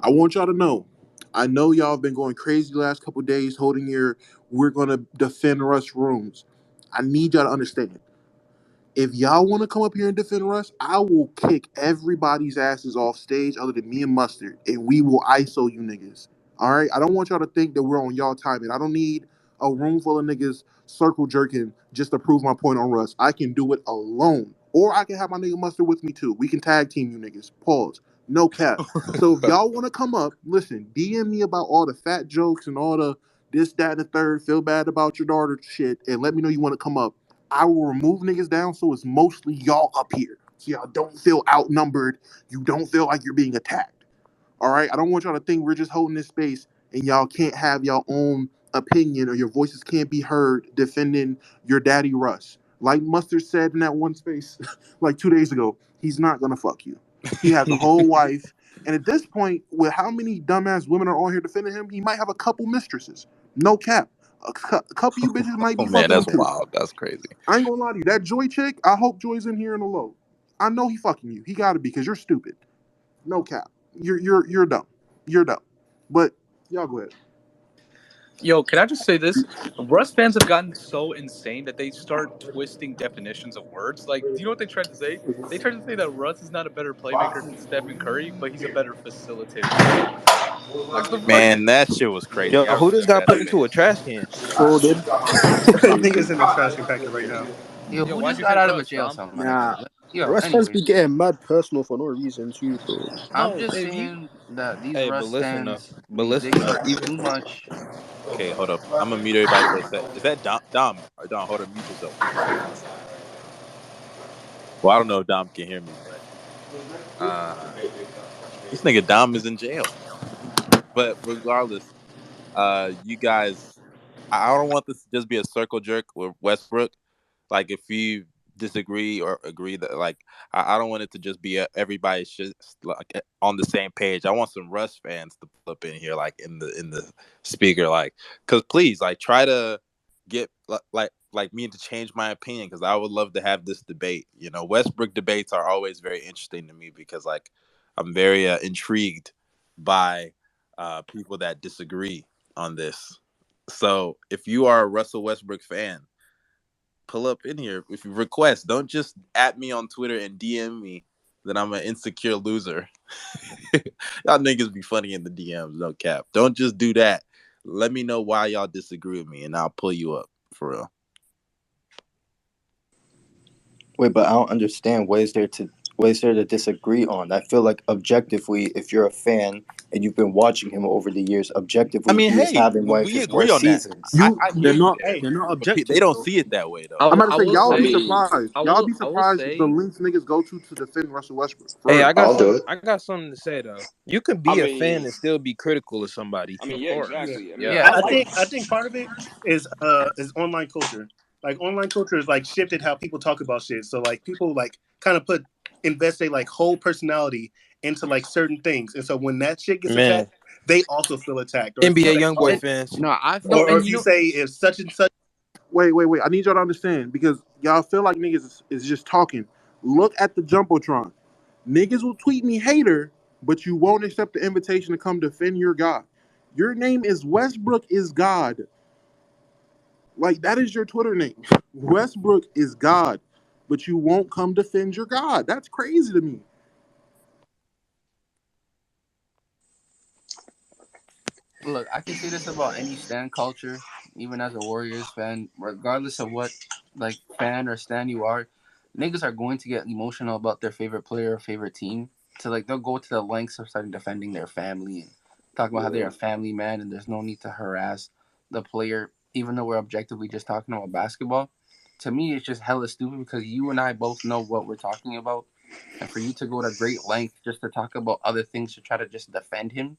I want y'all to know. I know y'all have been going crazy the last couple days holding your "we're gonna defend Russ" rooms. I need y'all to understand. If y'all want to come up here and defend Russ, I will kick everybody's asses off stage other than me and Mustard, and we will ISO you niggas. All right? I don't want y'all to think that we're on y'all timing. I don't need a room full of niggas circle jerking just to prove my point on Russ. I can do it alone. Or I can have my nigga Mustard with me too. We can tag team you niggas. Pause. No cap. So if y'all want to come up, listen, DM me about all the fat jokes and all the this, that, and the third, feel bad about your daughter shit, and let me know you want to come up. I will remove niggas down so it's mostly y'all up here. So y'all don't feel outnumbered. You don't feel like you're being attacked. All right? I don't want y'all to think we're just holding this space and y'all can't have your own opinion or your voices can't be heard defending your daddy Russ. Like Mustard said in that one space like 2 days ago, he's not gonna fuck you. He has a whole wife. And at this point, with how many dumbass women are on here defending him, he might have a couple mistresses. No cap. A couple of you bitches might Oh be man, fucking him that's too. wild. That's crazy. I ain't gonna lie to you. That Joy chick, I hope Joy's in here in the low. I know he fucking you. He gotta be because you're stupid. No cap. You're dumb. You're dumb. But y'all go ahead. Yo, can I just say this? Russ fans have gotten so insane that they start twisting definitions of words. Like, do you know what they tried to say? They tried to say that Russ is not a better playmaker than Stephen Curry, but he's a better facilitator. What the fuck? Man, that shit was crazy. Yo, I who just remember got that put debate. into a trash can? So did. I think it's in the trash compactor right now. Yo, Yo, who why'd just you got hit out of a Russ, jail Dom? cell, my Nah, nigga? Yo, Russ fans be anyways, getting mad personal for no reason too, bro. I'm No, just if you saying that these Hey, but Russ listen though. stands But be listen digging though. up Even too much. Okay, hold up. I'm gonna mute everybody for a sec. Is that Dom? Dom, or Dom, hold up, mute yourself. Well, I don't know if Dom can hear me, but this nigga Dom is in jail. But regardless, you guys, I don't want this to just be a circle jerk with Westbrook. Like, if you disagree or agree that, like, I don't want it to just be everybody's just like on the same page. I want some Russ fans to pull up in here, like in the speaker, like, cause please, like, try to get like me to change my opinion, because I would love to have this debate. You know, Westbrook debates are always very interesting to me because, like, I'm very intrigued by people that disagree on this. So if you are a Russell Westbrook fan, pull up in here if you request. Don't just at me on Twitter and DM me that I'm an insecure loser. Y'all niggas be funny in the DMs, no cap. Don't just do that. Let me know why y'all disagree with me, and I'll pull you up for real. Wait, but I don't understand. What is there to disagree on? I feel like objectively, if you're a fan and you've been watching him over the years, I objectively, mean, he is hey, having one of we his agree worst on that. seasons. I hear you there, They're not but they objective don't though. see it that way though. I'm about to I say will y'all be say, surprised. I Y'all be will surprised the say, links niggas go to defend Russell Westbrook. For hey, real. I'll do it. I got something to say though. You can I be a fan mean, and still be critical of somebody. of yeah, course, Yeah, exactly. I mean, yeah. Yeah, I think part of it is online culture. Like online culture is like shifted how people talk about shit. So like people like kind of invest their like whole personality into like certain things, and so when that shit gets Man, attacked, they also feel attacked. Or if you NBA say, YoungBoy oh, fans. no, I No, or and if you you know, say if such and such. Wait. I need y'all to understand because y'all feel like niggas is just talking. Look at the jumbotron. Niggas will tweet me hater, but you won't accept the invitation to come defend your God. Your name is Westbrook is God. Like, that is your Twitter name. Westbrook is God, but you won't come defend your God. That's crazy to me. look. I can say this about any stand culture, even as a Warriors fan, regardless of what like fan or stand you are. Niggas are going to get emotional about their favorite player or favorite team. So like they'll go to the lengths of starting defending their family and talk about how they're a family man and there's no need to harass the player, even though we're objectively just talking about basketball. To me, it's just hella stupid because you and I both know what we're talking about, and for you to go to great length just to talk about other things to try to just defend him,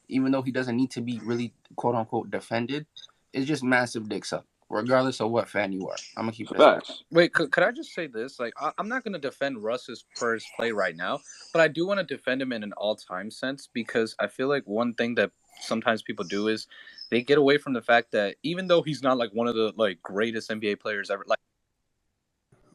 even though he doesn't need to be really quote unquote defended, is just massive dicks up. Regardless of what fan you are, I'm gonna keep it a stack. facts. wait, could I just say this? Like, I'm not gonna defend Russ's for his play right now, but I do want to defend him in an all-time sense because I feel like one thing that sometimes people do is they get away from the fact that even though he's not like one of the like greatest NBA players ever, like.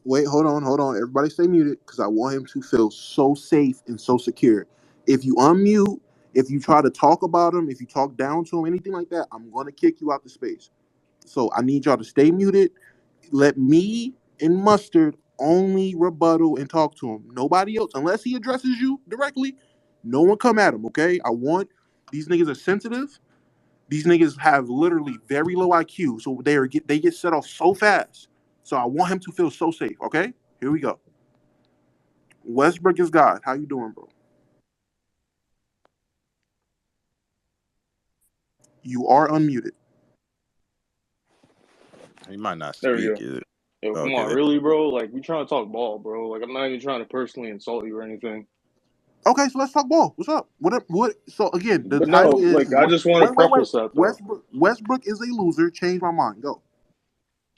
Wait, hold on. Everybody stay muted because I want him to feel so safe and so secure. If you unmute If you try to talk about him, if you talk down to him, anything like that, I'm gonna kick you out the space. So I need y'all to stay muted. Let me and Mustard only rebuttal and talk to him. Nobody else, unless he addresses you directly, no one come at him, okay? I want these niggas are sensitive. These niggas have literally very low IQ, so they get set off so fast. So I want him to feel so safe, okay? Here we go. Westbrook is God. How you doing, bro? You are unmuted. He might not There we speak. go. Is it? Yo, come Okay. on, really, bro? Like, we trying to talk ball, bro. Like, I'm not even trying to personally insult you or anything. Okay, so let's talk ball. What's up? What? So again, the But no, title is like, I just want to wait. preface that, though. Westbrook is a loser. Change my mind. Go.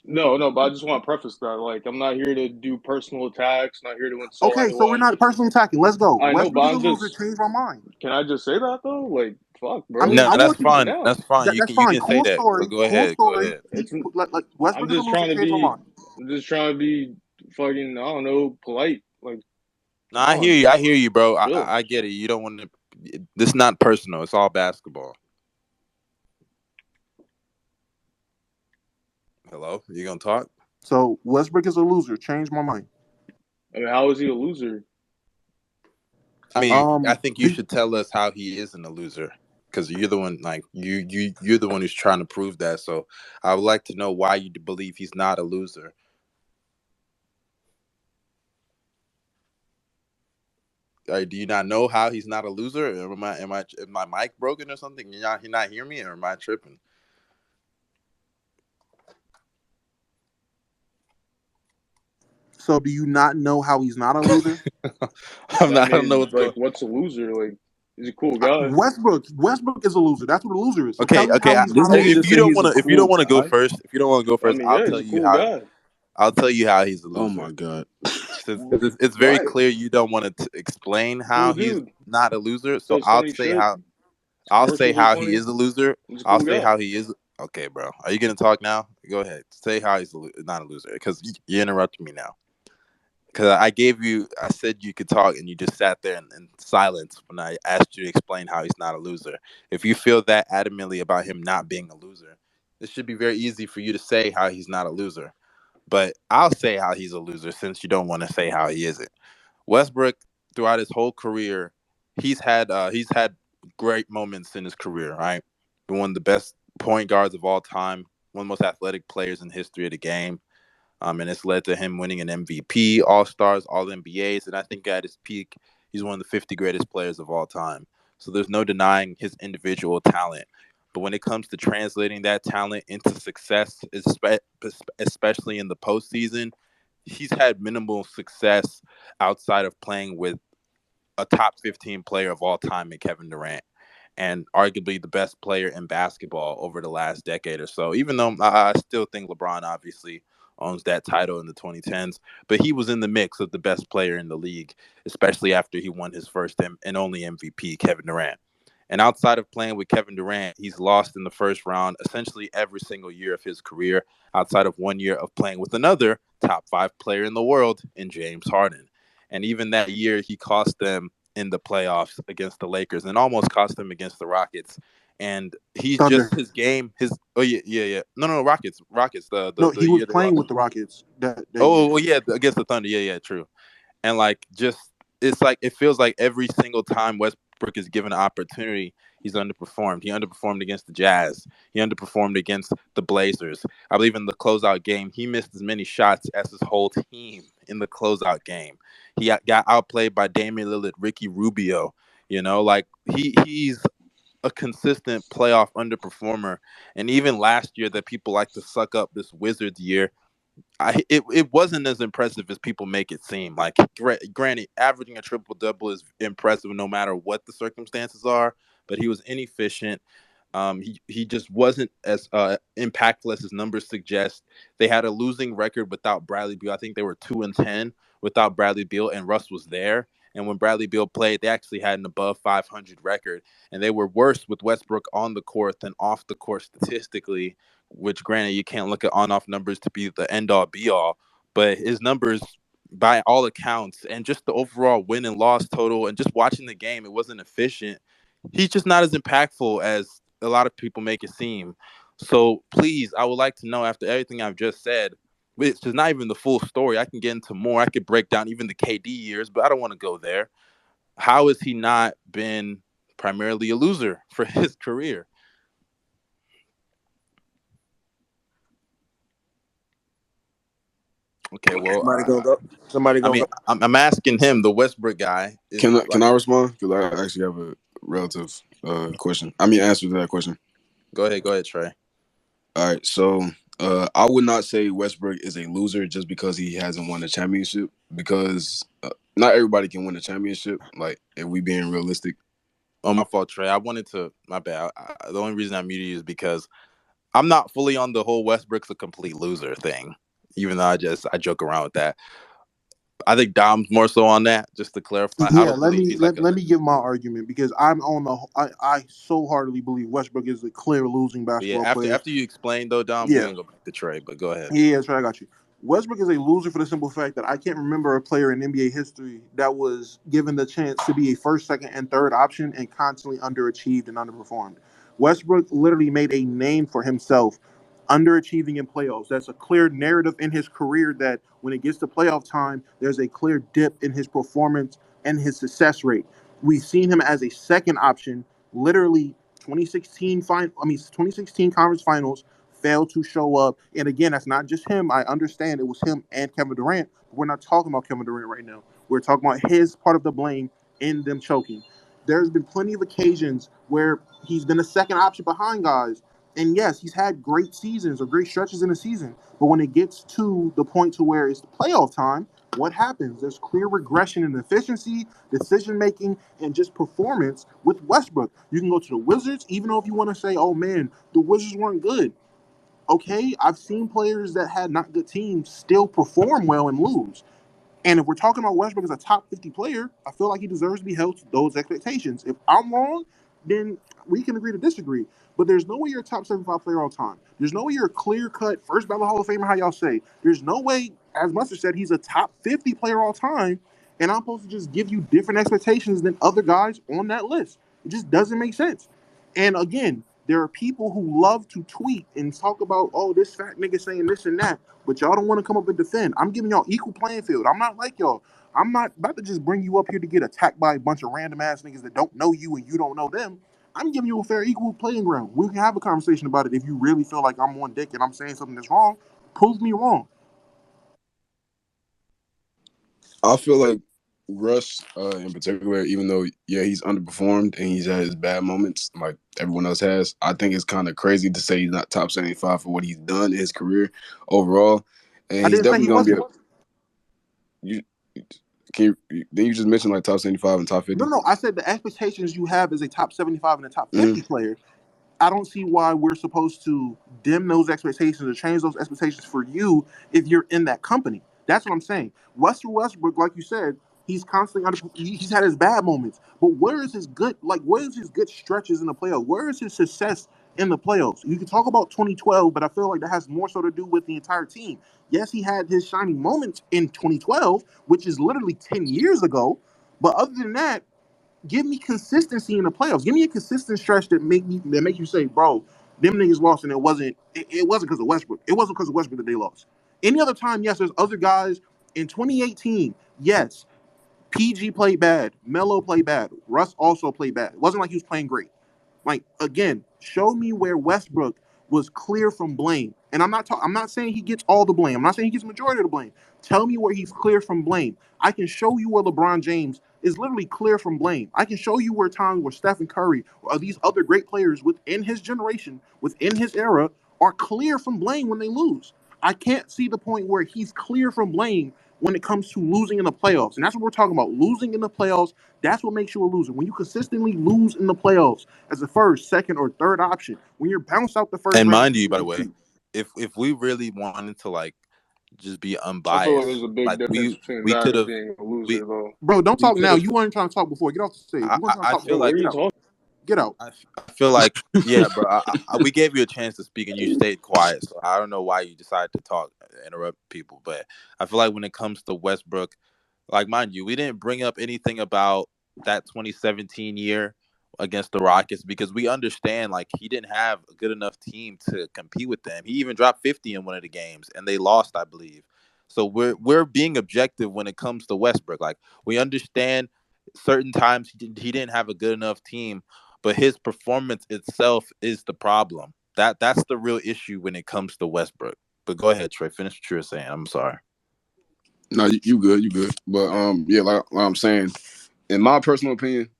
No, but I just want to preface that. Like, I'm not here to do personal attacks, not here to insult Okay, so we're anyone. not personally attacking. Let's go. I know, but Westbrook is a I'm loser. just. Change my mind. Can I just say that, though? Like, fuck, I bro. mean, No, I Just that's want you keep to. it fine. down. That's fine. That's You fine. can say Cool that. story. But go Cool ahead. Go story. ahead. It's. Like Westbrook I'm is a just loser. trying to Change my be. mind. I'm just trying to be fucking, I don't know, polite. Like, No, come I hear on. you. I hear you, bro. Chill. I get it. You don't want to. This is not personal. It's all basketball. Hello, you gonna talk? So Westbrook is a loser. Change my mind. I mean, how is he a loser? I mean, I think you Do, should tell us how he isn't a loser, because you're the one. Like you're the one who's trying to prove that. So I would like to know why you believe he's not a loser. Do you not know how he's not a loser? Or am my mic broken or something? You not hear me, or am I tripping? so do you not know how he's not a loser? I I don't know mean, what's like, going. what's a loser? Like, he's a cool guy. Westbrook is a loser. That's what a loser is. So tell Okay, me okay. how he's This not a nigga loser. just said he's a If you don't cool want to go guy. first, if you don't want to go I first, mean, yeah, he's a cool guy. I'll tell you how he's a Oh loser. my god. Since it's very Why? clear you don't want to explain how Cool he's dude. not a loser, so Does funny shit. His I'll say commercials are how he funny. is a loser. He's a I'll cool say guy. how he is. Okay, bro. Are you gonna talk now? Go ahead. Say how he's not a loser, because you interrupted me now. Because I said you could talk, and you just sat there in silence when I asked you to explain how he's not a loser. If you feel that adamantly about him not being a loser, it should be very easy for you to say how he's not a loser. But I'll say how he's a loser since you don't want to say how he isn't. Westbrook, throughout his whole career, he's had great moments in his career. Right, been one of the best point guards of all time, one of the most athletic players in the history of the game. And it's led to him winning an MVP, All Stars, All NBAs, and I think at his peak, he's one of the 50 greatest players of all time. So there's no denying his individual talent. But when it comes to translating that talent into success, especially in the postseason, he's had minimal success outside of playing with a top 15 player of all time in Kevin Durant, and arguably the best player in basketball over the last decade or so. Even though I still think LeBron obviously owns that title in the 2010s, but he was in the mix of the best player in the league, especially after he won his first and only MVP, Kevin Durant. And outside of playing with Kevin Durant, he's lost in the first round essentially every single year of his career, outside of 1 year of playing with another top five player in the world in James Harden. And even that year, he cost them in the playoffs against the Lakers and almost cost them against the Rockets. And he's just Thunder. his game, his yeah. No, Rockets, No, the he was year they playing lost. with the Rockets that year. Oh yeah, against the Thunder. Yeah, true. And like just it's like it feels like every single time Westbrook is given an opportunity, he's underperformed. He underperformed against the Jazz. He underperformed against the Blazers. I believe in the closeout game, he missed as many shots as his whole team in the closeout game. He got outplayed by Damian Lillard, Ricky Rubio. Like he's a consistent playoff underperformer. And even last year, that people like to suck up this Wizards year, it wasn't as impressive as people make it seem. Like, granted, averaging a triple double is impressive no matter what the circumstances are, but he was inefficient. He just wasn't as impactful as his numbers suggest. They had a losing record without Bradley Beal. I think they were 2-10 without Bradley Beal, and Russ was there. And when Bradley Beal played, they actually had an above 500 record, and they were worse with Westbrook on the court than off the court statistically. Which, granted, you can't look at on-off numbers to be the end-all, be-all, but his numbers, by all accounts, and just the overall win and loss total, and just watching the game, it wasn't efficient. he's just not as impactful as a lot of people make it seem. So please, I would like to know, after everything I've just said, which is not even the full story. I can get into more. I could break down even the KD years, but I don't want to go there. How has he not been primarily a loser for his career? Okay, well, Somebody gonna go. Somebody I gonna mean, go. I'm asking him, the Westbrook guy, is Can like, I respond? Because I actually have a relative question. I mean, answer to that question. go ahead, Trey. All right, so I would not say Westbrook is a loser just because he hasn't won a championship. Because not everybody can win a championship. Like, if we being realistic. Oh, my fault, Trey. I wanted to. My bad. The only reason I muted you is because I'm not fully on the whole Westbrook's a complete loser thing. Even though I joke around with that. I think Dom's more so on that. Just to clarify, I Yeah, don't believe he's like a. let me give my argument because I'm on the I so heartily believe Westbrook is a clear losing But yeah, basketball player. after you explain though, Dom, we're Yeah, gonna go back to Trey. But go ahead. yeah, that's right. I got you. Westbrook is a loser for the simple fact that I can't remember a player in NBA history that was given the chance to be a first, second, and third option and constantly underachieved and underperformed. Westbrook literally made a name for himself underachieving in playoffs. That's a clear narrative in his career that when it gets to playoff time, there's a clear dip in his performance and his success rate. We've seen him as a second option, literally 2016 conference finals failed to show up. And again, that's not just him. I understand it was him and Kevin Durant. But we're not talking about Kevin Durant right now. We're talking about his part of the blame in them choking. There's been plenty of occasions where he's been a second option behind guys. And yes, he's had great seasons or great stretches in the season. But when it gets to the point to where it's the playoff time, what happens? There's clear regression in efficiency, decision making, and just performance with Westbrook. You can go to the Wizards, even though if you want to say, oh man, the Wizards weren't good. Okay, I've seen players that had not good teams still perform well and lose. And if we're talking about Westbrook as a top 50 player, I feel like he deserves to be held to those expectations. If I'm wrong, then we can agree to disagree. But there's no way you're a top 75 player all time. There's no way you're a clear cut first ballot Hall of Famer, how y'all say. There's no way, as Mustard said, he's a top 50 player all time. And I'm supposed to just give you different expectations than other guys on that list. It just doesn't make sense. And again, there are people who love to tweet and talk about, oh, this fat nigga saying this and that, but y'all don't want to come up and defend. I'm giving y'all equal playing field. I'm not like y'all. I'm not about to just bring you up here to get attacked by a bunch of random ass niggas that don't know you and you don't know them. I'm giving you a fair, equal playing ground. We can have a conversation about it if you really feel like I'm on dick and I'm saying something that's wrong. Prove me wrong. I feel like Russ, in particular, even though he's underperformed and he's had his bad moments like everyone else has, I think it's kind of crazy to say he's not top 75 for what he's done in his career overall, and I he's didn't say definitely he gonna be a wasn't. you. Can you, then you just mentioned like top 75 and top No, 50. no. I said the expectations you have as a top 75 and a top Mm-hmm. 50 player. I don't see why we're supposed to dim those expectations or change those expectations for you if you're in that company. That's what I'm saying. Russell Westbrook, like you said, he's constantly under. He's had his bad moments, but where is his good? Like, where is his good stretches in the playoffs? Where is his success in the playoffs? You can talk about 2012, but I feel like that has more so to do with the entire team. Yes, he had his shining moments in 2012, which is literally 10 years ago. But other than that, give me consistency in the playoffs. Give me a consistent stretch that make you say, bro, them niggas lost, and it wasn't because of Westbrook. It wasn't because of Westbrook that they lost. Any other time, yes, there's other guys in 2018. Yes, PG played bad, Melo played bad, Russ also played bad. It wasn't like he was playing great. Like again, show me where Westbrook was clear from blame. And I'm not saying he gets all the blame. I'm not saying he gets the majority of the blame. Tell me where he's clear from blame. I can show you where LeBron James is literally clear from blame. I can show you where times where Stephen Curry or these other great players within his generation, within his era, are clear from blame when they lose. I can't see the point where he's clear from blame when it comes to losing in the playoffs. And that's what we're talking about. Losing in the playoffs, that's what makes you a loser. When you consistently lose in the playoffs as a first, second, or third option, when you're bounced out the first And round. mind you, by the way, if we really wanted to like just be I feel like unbiased, there's a big like difference between we that could and have being a we loser, though. Bro, don't we talk could now. have. You weren't trying to talk before. Get off the stage. You weren't trying to I talk feel Bro, before. what like are Get you out. talking? Get out. I feel like yeah, bro. We gave you a chance to speak and you stayed quiet. So I don't know why you decided to talk, interrupt people. But I feel like when it comes to Westbrook, like mind you, we didn't bring up anything about that 2017 year against the Rockets because we understand like he didn't have a good enough team to compete with them. He even dropped 50 in one of the games and they lost, I believe. So we're being objective when it comes to Westbrook. Like we understand certain times he didn't have a good enough team, but his performance itself is the problem. That's the real issue when it comes to Westbrook. But go ahead, Trey. Finish what you were saying. I'm sorry. No, you good, you good. But yeah, like I'm saying, in my personal opinion,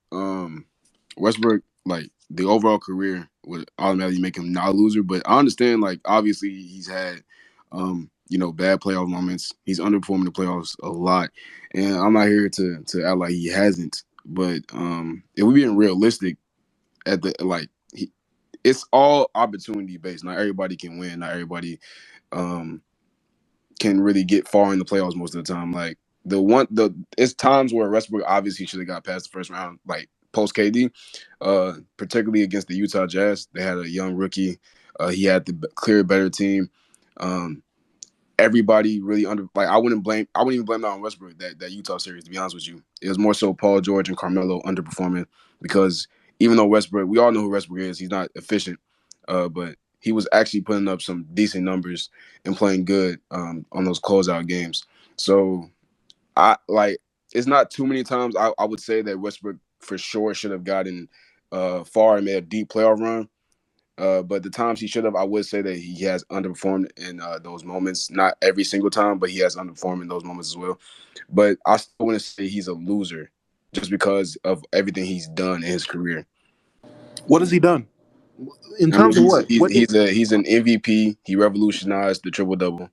Westbrook, like the overall career would automatically make him not a loser. But I understand, like obviously he's had, bad playoff moments. He's underperforming the playoffs a lot, and I'm not here to act like he hasn't. But if we're being realistic, at the like, it's all opportunity based. Not everybody can win. Not everybody um can really get far in the playoffs most of the time. Like it's times where Westbrook obviously should have got past the first round, like post KD, particularly against the Utah Jazz. They had a young rookie. He had the clear better team. Um, Everybody really I wouldn't even blame that on Westbrook, that Utah series, to be honest with you. It was more so Paul George and Carmelo underperforming because even though Westbrook, we all know who Westbrook is, he's not efficient. But he was actually putting up some decent numbers and playing good on those closeout games. So I like it's not too many times I would say that Westbrook for sure should have gotten far and made a deep playoff run. But the times he should have, I would say that he has underperformed in those moments. Not every single time, but he has underperformed in those moments as well. But I still wouldn't say he's a loser just because of everything he's done in his career. What has he done in I mean, terms of what? What? he's an MVP. He revolutionized the triple double.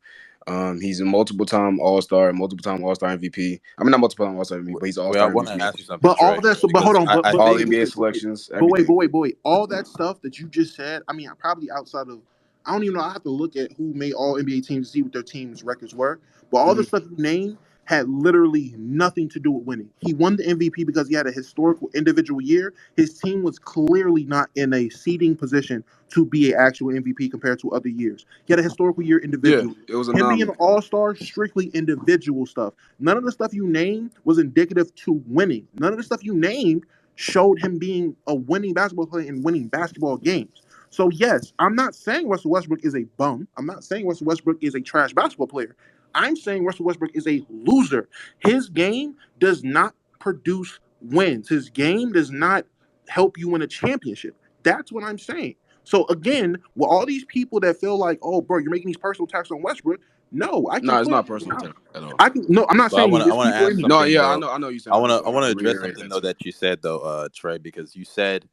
He's a multiple time All Star MVP. I mean, not multiple time All Star MVP, but he's All Wait, I Star want to MVP. ask you something, But all Trey, that. So, but hold because on. But I but All think NBA but wait, selections, but wait, but everything. wait, but wait. All that stuff that you just said. I mean, probably outside of. I don't even know. I have to look at who made all NBA teams to see what their teams' records were. But all the Mhm. stuff you named had literally nothing to do with winning. He won the MVP because he had a historical individual year. His team was clearly not in a seeding position to be an actual MVP compared to other years. He had a historical year Yeah, individually. it was Him being an anomaly. all-star, strictly individual stuff. None of the stuff you named was indicative to winning. None of the stuff you named showed him being a winning basketball player and winning basketball games. So yes, I'm not saying Russell Westbrook is a bum. I'm not saying Russell Westbrook is a trash basketball player. I'm saying Russell Westbrook is a loser. His game does not produce wins. His game does not help you win a championship. That's what I'm saying. So again, with all these people that feel like, oh, bro, you're making these personal attacks on Westbrook. No, I can No, it's put. not personal attack at all. I can. No, I'm not but I saying you. want to I There's want to people in ask here. No, something yeah, though. I know you're saying. I just I want want to to address reiterate something that though too. that you said though, Trey, because you said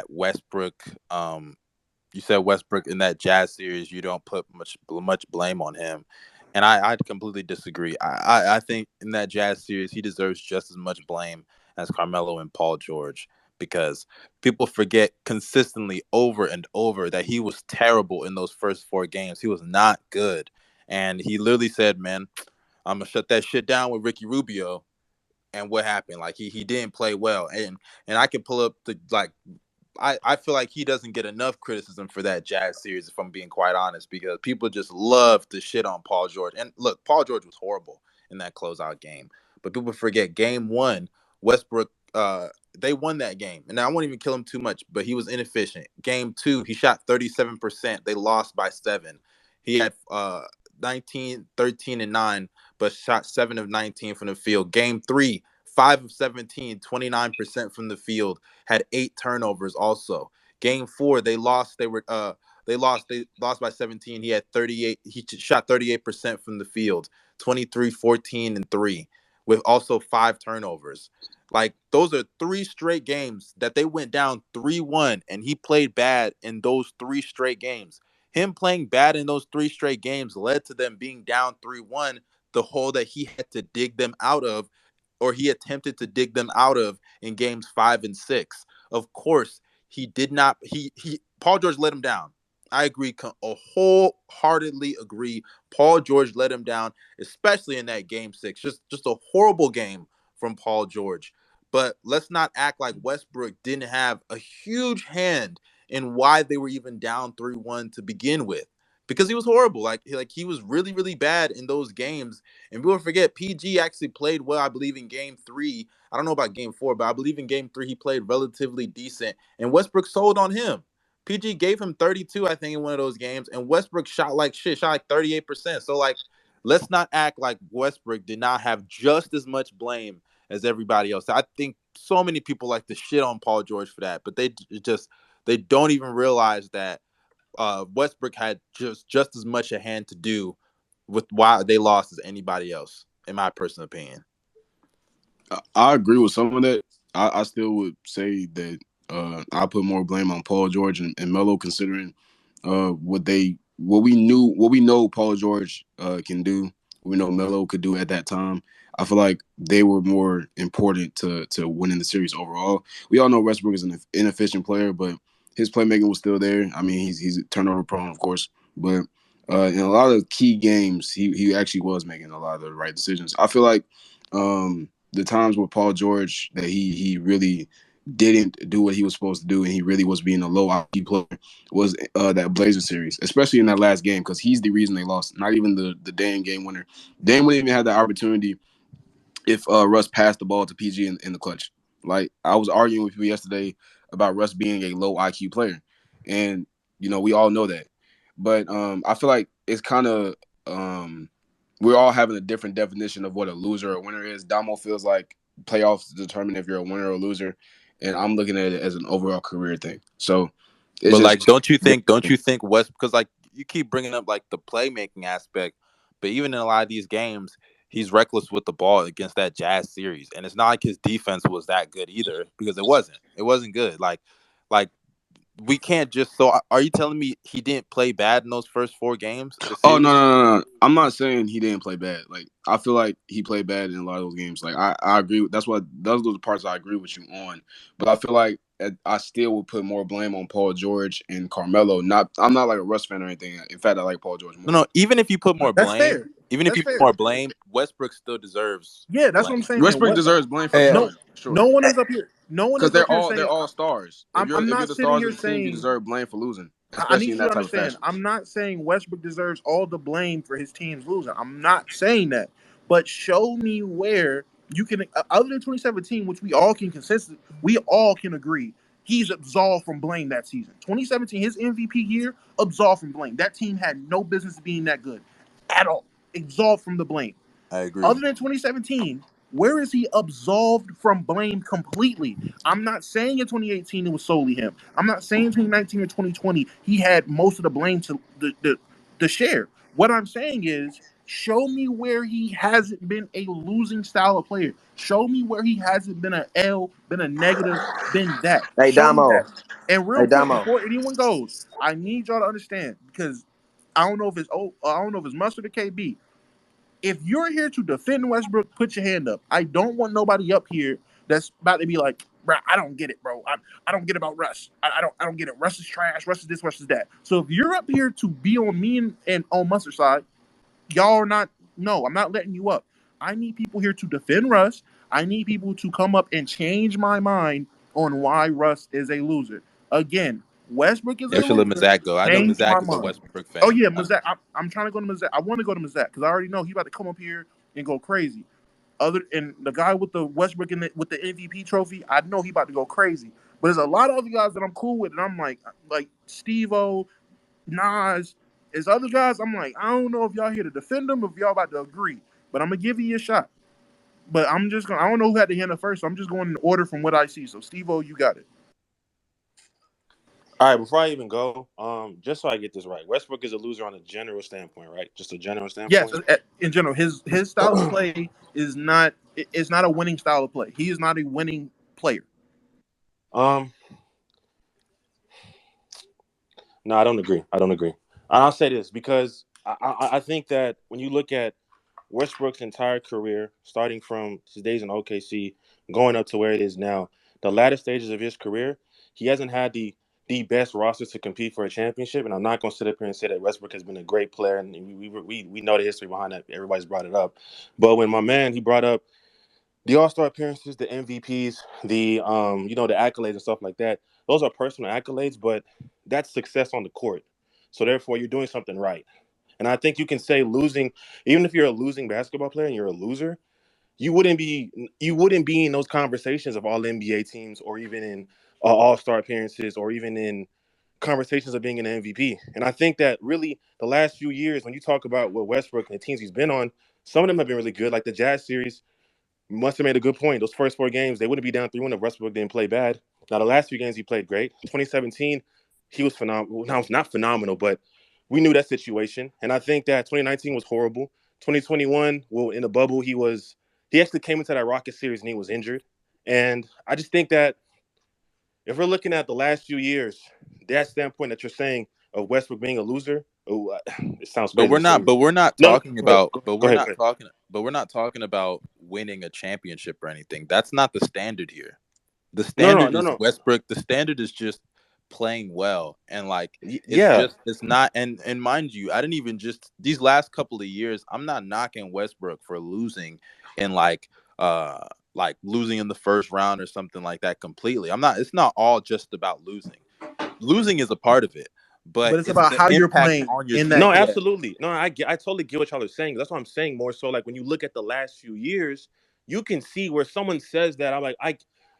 Westbrook in that Jazz series, you don't put much blame on him, and I completely disagree. I think in that Jazz series, he deserves just as much blame as Carmelo and Paul George because people forget consistently over and over that he was terrible in those first 4 games. He was not good, and he literally said, "Man, I'm gonna shut that shit down with Ricky Rubio." And what happened? Like he didn't play well, and I can pull up the like I feel like he doesn't get enough criticism for that Jazz series, if I'm being quite honest, because people just love to shit on Paul George. And look, Paul George was horrible in that closeout game. But people forget game 1, Westbrook, they won that game. And I won't even kill him too much, but he was inefficient. Game 2, he shot 37%. They lost by 7. He had 19, 13, and 9, but shot 7 of 19 from the field. Game 3, 5 of 17, 29% from the field, had 8 turnovers also. Game 4, they lost. They lost by 17. He had 38. He shot 38% from the field, 23, 14, and 3, with also 5 turnovers. Like those are 3 straight games that they went down 3-1, and he played bad in those 3 straight games. Him playing bad in those 3 straight games led to them being down 3-1, the hole that he had to dig them out of, or he attempted to dig them out of in games 5 and 6. Of course, he did not. He Paul George let him down. I agree, wholeheartedly agree. Paul George let him down, especially in that game 6. Just a horrible game from Paul George. But let's not act like Westbrook didn't have a huge hand in why they were even down 3-1 to begin with. because he was horrible. Like he was really really bad in those games. And people forget PG actually played well. I believe in Game 3. I don't know about Game 4, but I believe in Game 3 he played relatively decent. And Westbrook sold on him. PG gave him 32, I think, in one of those games, and Westbrook shot like shit, shot like 38%. So like, let's not act like Westbrook did not have just as much blame as everybody else. I think so many people like to shit on Paul George for that, but they don't even realize that Westbrook had just as much a hand to do with why they lost as anybody else, in my personal opinion. I agree with some of that. I still would say that I put more blame on Paul George and Melo, considering what we know Paul George can do. We know Melo could do at that time. I feel like they were more important to winning the series overall. We all know Westbrook is an inefficient player, but his playmaking was still there. I mean, he's turnover prone, of course, but in a lot of key games, he actually was making a lot of the right decisions. I feel like the times with Paul George that he really didn't do what he was supposed to do, and he really was being a low IQ player, was that Blazer series, especially in that last game, because he's the reason they lost. Not even the Dame game winner. Dame wouldn't even have the opportunity if Russ passed the ball to PG in the clutch. Like, I was arguing with you yesterday about Russ being a low IQ player, and we all know that. But I feel like it's kind of we're all having a different definition of what a loser or a winner is. Damo feels like playoffs determine if you're a winner or a loser, and I'm looking at it as an overall career thing. So it's But like, just don't you think West? Because like you keep bringing up like the playmaking aspect, but even in a lot of these games, he's reckless with the ball against that Jazz series, and it's not like his defense was that good either, because it wasn't. It wasn't good. Like we can't just. So are you telling me he didn't play bad in those first 4 games of the Oh, no, series? no, no, no. I'm not saying he didn't play bad. Like, I feel like he played bad in a lot of those games. Like, I agree with that's what those are the parts I agree with you on. But I feel like I still would put more blame on Paul George and Carmelo. I'm not like a Russ fan or anything. In fact, I like Paul George No, more. no. Even if you put more That's blame, fair. even if That's you put fair. more blame, Westbrook still deserves Yeah, that's what I'm blame. saying. Westbrook What? deserves blame for Hey, No, starting, sure, no one is up here. No one because is up here they're saying all stars. If I'm. you're I'm if you're not the sitting stars here of the team, you saying. deserve blame for losing, I especially need in you to that type of understand. fashion. I'm not saying Westbrook deserves all the blame for his team's losing. I'm not saying that. But show me where you can, other than 2017, which we all can agree, he's absolved from blame that season. 2017, his MVP year, absolved from blame. That team had no business being that good at all. Absolved from the blame. I agree. Other than 2017, where is he absolved from blame completely? I'm not saying in 2018 it was solely him. I'm not saying 2019 or 2020 he had most of the blame to the share. What I'm saying is, show me where he hasn't been a losing style of player. Show me where he hasn't been a L, been a negative, been that. Hey, Show me Damo. that. And real Hey, quick, Damo. before anyone goes, I need y'all to understand, because I don't know if it's Mustard or KB. If you're here to defend Westbrook, put your hand up. I don't want nobody up here that's about to be like, bro, I don't get it, bro. I don't get about Russ. I don't get it. Russ is trash. Russ is this. Russ is that. So if you're up here to be on me and on Mustard side, y'all are not. No, I'm not letting you up. I need people here to defend Russ. I need people to come up and change my mind on why Russ is a loser. Again, Westbrook is Yeah, we a should let loser. Mizak go. I know Change my Mizak is a mind. Westbrook Oh fan. yeah, Mazak. I'm trying to go to Mazak. I want to go to Mazak because I already know he's about to come up here and go crazy. Other and the guy with the Westbrook with the MVP trophy, I know he about to go crazy. But there's a lot of other guys that I'm cool with, and I'm like Steve-O, Nas. There's other guys. I'm like, I don't know if y'all here to defend them, if y'all about to agree. But I'm gonna give you a shot. But I'm just gonna. I don't know who had the hand up first, so I'm just going in order from what I see. So Steve-O, you got it. All right, before I even go, just so I get this right, Westbrook is a loser on a general standpoint, right? Just a general Yes, standpoint. in general, his style of play is not. It's not a winning style of play. He is not a winning player. um, no, I don't agree. I don't agree. I'll say this because I think that when you look at Westbrook's entire career, starting from his days in OKC, going up to where it is now, the latter stages of his career, he hasn't had the best rosters to compete for a championship. And I'm not going to sit up here and say that Westbrook has been a great player, and we know the history behind that. Everybody's brought it up, but when my man he brought up the All-Star appearances, the MVPs, the accolades and stuff like that. Those are personal accolades, but that's success on the court. So therefore, you're doing something right. And I think you can say losing, even if you're a losing basketball player and you're a loser, you wouldn't be in those conversations of all NBA teams or even in All Star appearances or even in conversations of being an MVP. And I think that really the last few years, when you talk about what Westbrook and the teams he's been on, some of them have been really good. Like the Jazz series, must have made a good point. Those first 4 games, they wouldn't be down 3-1 if Westbrook didn't play bad. Now, the last few games, he played great. 2017, he was phenomenal. No, not phenomenal, but we knew that situation. And I think that 2019 was horrible. 2021, well, in the bubble, he actually came into that Rocket series and he was injured. And I just think that if we're looking at the last few years, that standpoint that you're saying of Westbrook being a loser, oh, it sounds But crazy we're to say. not. But we're not No, talking go ahead. about. But Go we're ahead. Go not ahead. talking. But we're not talking about winning a championship or anything. That's not the standard here. The No, no, standard no, is no. Westbrook. The standard is just playing well, and like Yeah, it's not. And mind you, I didn't even just these last couple of years. I'm not knocking Westbrook for losing in like losing in the first round or something like that completely. I'm not. It's not all just about losing. Losing is a part of it, but But it's it's about the how you're impact playing on your in team. that no, game. Yeah. absolutely. No, I totally get what y'all are saying. That's what I'm saying more so. Like when you look at the last few years, you can see where someone says that. I'm like,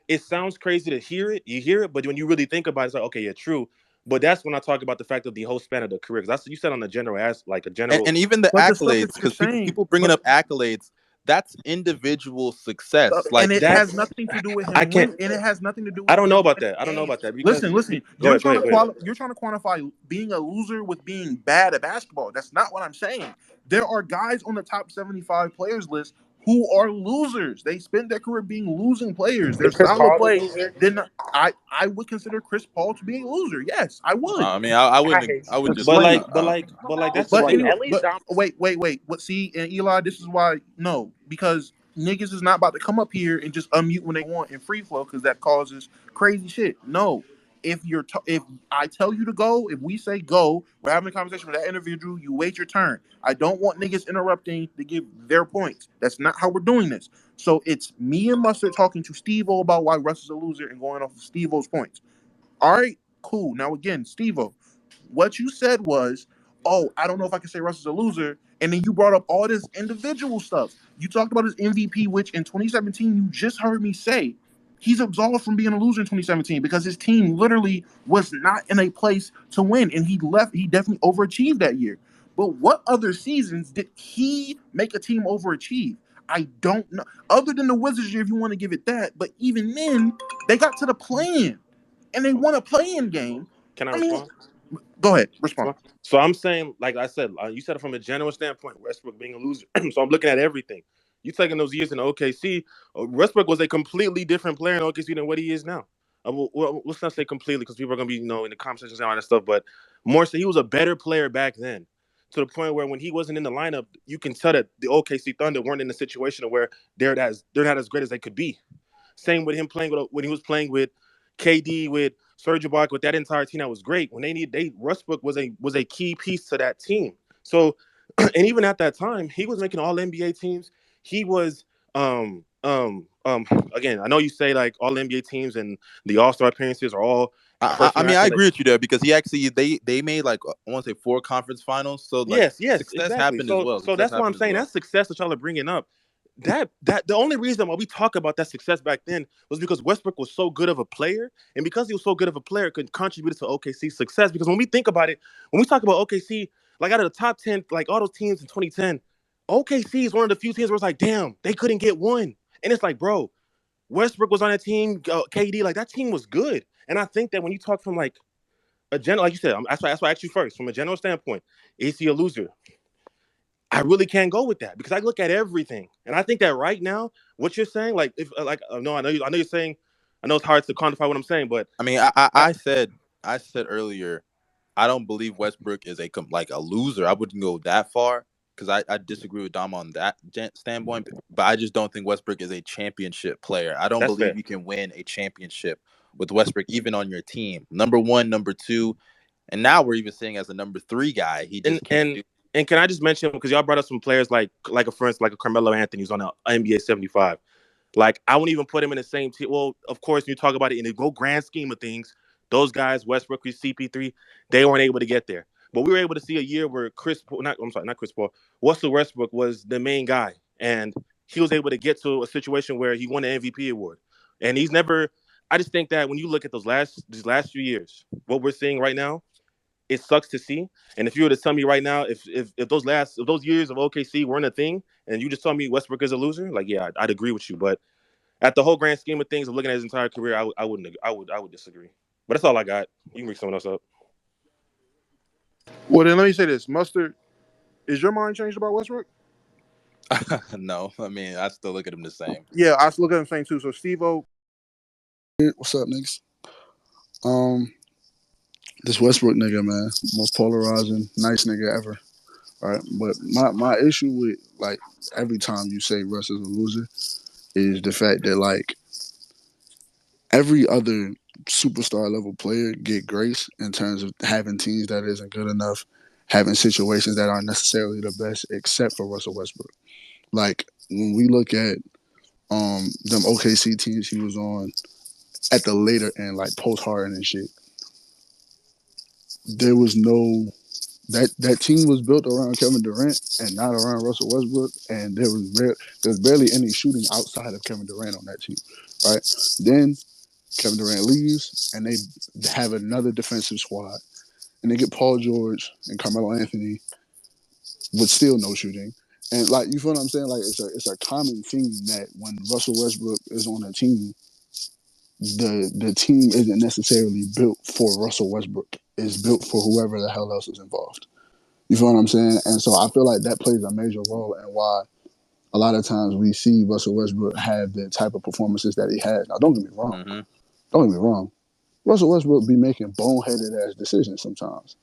it sounds crazy to hear it. You hear it, but when you really think about it, it's like, okay, yeah, true. But that's when I talk about the fact of the whole span of the career. Because that's you said on the general as like a and, general. and even the But the stuff accolades, that you're because people saying, people bringing but up accolades, that's individual success. and Like it has That's nothing to do with I him can't. win, and it has nothing to do I with don't know him about winning that. I don't know games. about that because Listen. go ahead. Go ahead. Go ahead. You're trying to quantify being a loser with being bad at basketball. That's not what I'm saying. There are guys on the top 75 players list who are losers. They spend their career being losing players. Their Is Chris style of Paul a play. loser? Then I would consider Chris Paul to be a loser. Yes, I would. I mean, I I wouldn't hate I wouldn't But disagree. like, but like, but like, that's the But thing anyway, though. at least but Dom. wait. What? See, and Eli, this is why no, because niggas is not about to come up here and just unmute when they want in free flow because that causes crazy shit. No, if I tell you to go, if we say go, we're having a conversation with that individual. You wait your turn. I don't want niggas interrupting to give their points. That's not how we're doing this. So it's me and Mustard talking to Steve-O about why Russ is a loser and going off of Steve-O's points. All right, cool. Now again, Steve-O, what you said was, "Oh, I don't know if I can say Russ is a loser," and then you brought up all this individual stuff. You talked about his MVP, which in 2017 you just heard me say he's absolved from being a loser in 2017 because his team literally was not in a place to win, and he left. He definitely overachieved that year. But what other seasons did he make a team overachieve? I don't know. Other than the Wizards year, if you want to give it that, but even then, they got to the play-in and they won a play-in game. Can I I mean, respond? go ahead, respond. So I'm saying, like I said, you said it from a general standpoint, Westbrook being a loser. So I'm looking at everything. You taking those years in OKC, Westbrook was a completely different player in OKC than what he is now. Let's not say completely because people are gonna be, in the conversations and all that stuff, but more so, he was a better player back then. To the point where when he wasn't in the lineup, you can tell that the OKC Thunder weren't in a situation where they're not as great as they could be. Same with him playing when he was playing with KD, with Serge Ibaka, with that entire team that was great. When Westbrook was a key piece to that team. So, and even at that time, he was making all NBA teams. He was again, I know you say like all NBA teams and the All-Star appearances are all I personal mean, I agree accolades. with you there because he actually they made like I want to say 4 conference finals, so like Yes, success exactly. happened as So well. so Success that's why I'm happened as saying well. that success that y'all are bringing up. That the only reason why we talk about that success back then was because Westbrook was so good of a player, and because he was so good of a player, it could contribute to OKC's success. Because when we think about it, when we talk about OKC, like out of the top 10, like all those teams in 2010, OKC is one of the few teams where it's like, damn, they couldn't get one, and it's like, bro, Westbrook was on that team, KD, like that team was good, and I think that when you talk from like a general, like you said, that's why I asked you first, from a general standpoint, is he a loser? I really can't go with that because I look at everything, and I think that right now, what you're saying, like if like no, I know you're saying, I know it's hard to quantify what I'm saying, but I mean, I I said earlier, I don't believe Westbrook is like a loser. I wouldn't go that far because I disagree with Dom on that standpoint. But I just don't think Westbrook is a championship player. I don't that's believe fair. you can win a championship with Westbrook even on your team. Number one, number two, and now we're even saying as a number three guy, he And just can't and do. and can I just mention because y'all brought up some players like a for instance like a Carmelo Anthony who's on the NBA 75. Like I wouldn't even put him in the same team. Well, of course, when you talk about it in the grand scheme of things, those guys, Westbrook, CP3, they weren't able to get there. But we were able to see a year where not Chris Paul, Russell Westbrook was the main guy, and he was able to get to a situation where he won the MVP award. And he's never. I just think that when you look at these last few years, what we're seeing right now, it sucks to see. And if you were to tell me right now, if those years of OKC weren't a thing, and you just told me Westbrook is a loser, like yeah, I'd agree with you. But at the whole grand scheme of things, of looking at his entire career, I wouldn't. I would disagree. But that's all I got. You can bring someone else up. Well, then let me say this, Mustard. Is your mind changed about Westbrook? No, I mean I still look at him the same. Yeah, I still look at him same too. So Steve-O, What's up, niggas? Um, this Westbrook nigga, man, most polarizing, nice nigga ever. Right, but my issue with like every time you say Russ is a loser is the fact that like every other superstar level player get grace in terms of having teams that isn't good enough, having situations that aren't necessarily the best, except for Russell Westbrook. Like when we look at them OKC teams he was on at the later end, like post Harden and shit, there was no that team was built around Kevin Durant and not around Russell Westbrook, and there was barely any shooting outside of Kevin Durant on that team, right? Then Kevin Durant leaves, and they have another defensive squad, and they get Paul George and Carmelo Anthony with still no shooting. And like you feel what I'm saying? Like it's a common theme that when Russell Westbrook is on a team, the team isn't necessarily built for Russell Westbrook. It's built for whoever the hell else is involved. You feel what I'm saying? And so I feel like that plays a major role in why a lot of times we see Russell Westbrook have the type of performances that he has. Now, don't get me wrong. Mm-hmm. Don't get me wrong. Russell Westbrook be making boneheaded ass decisions sometimes.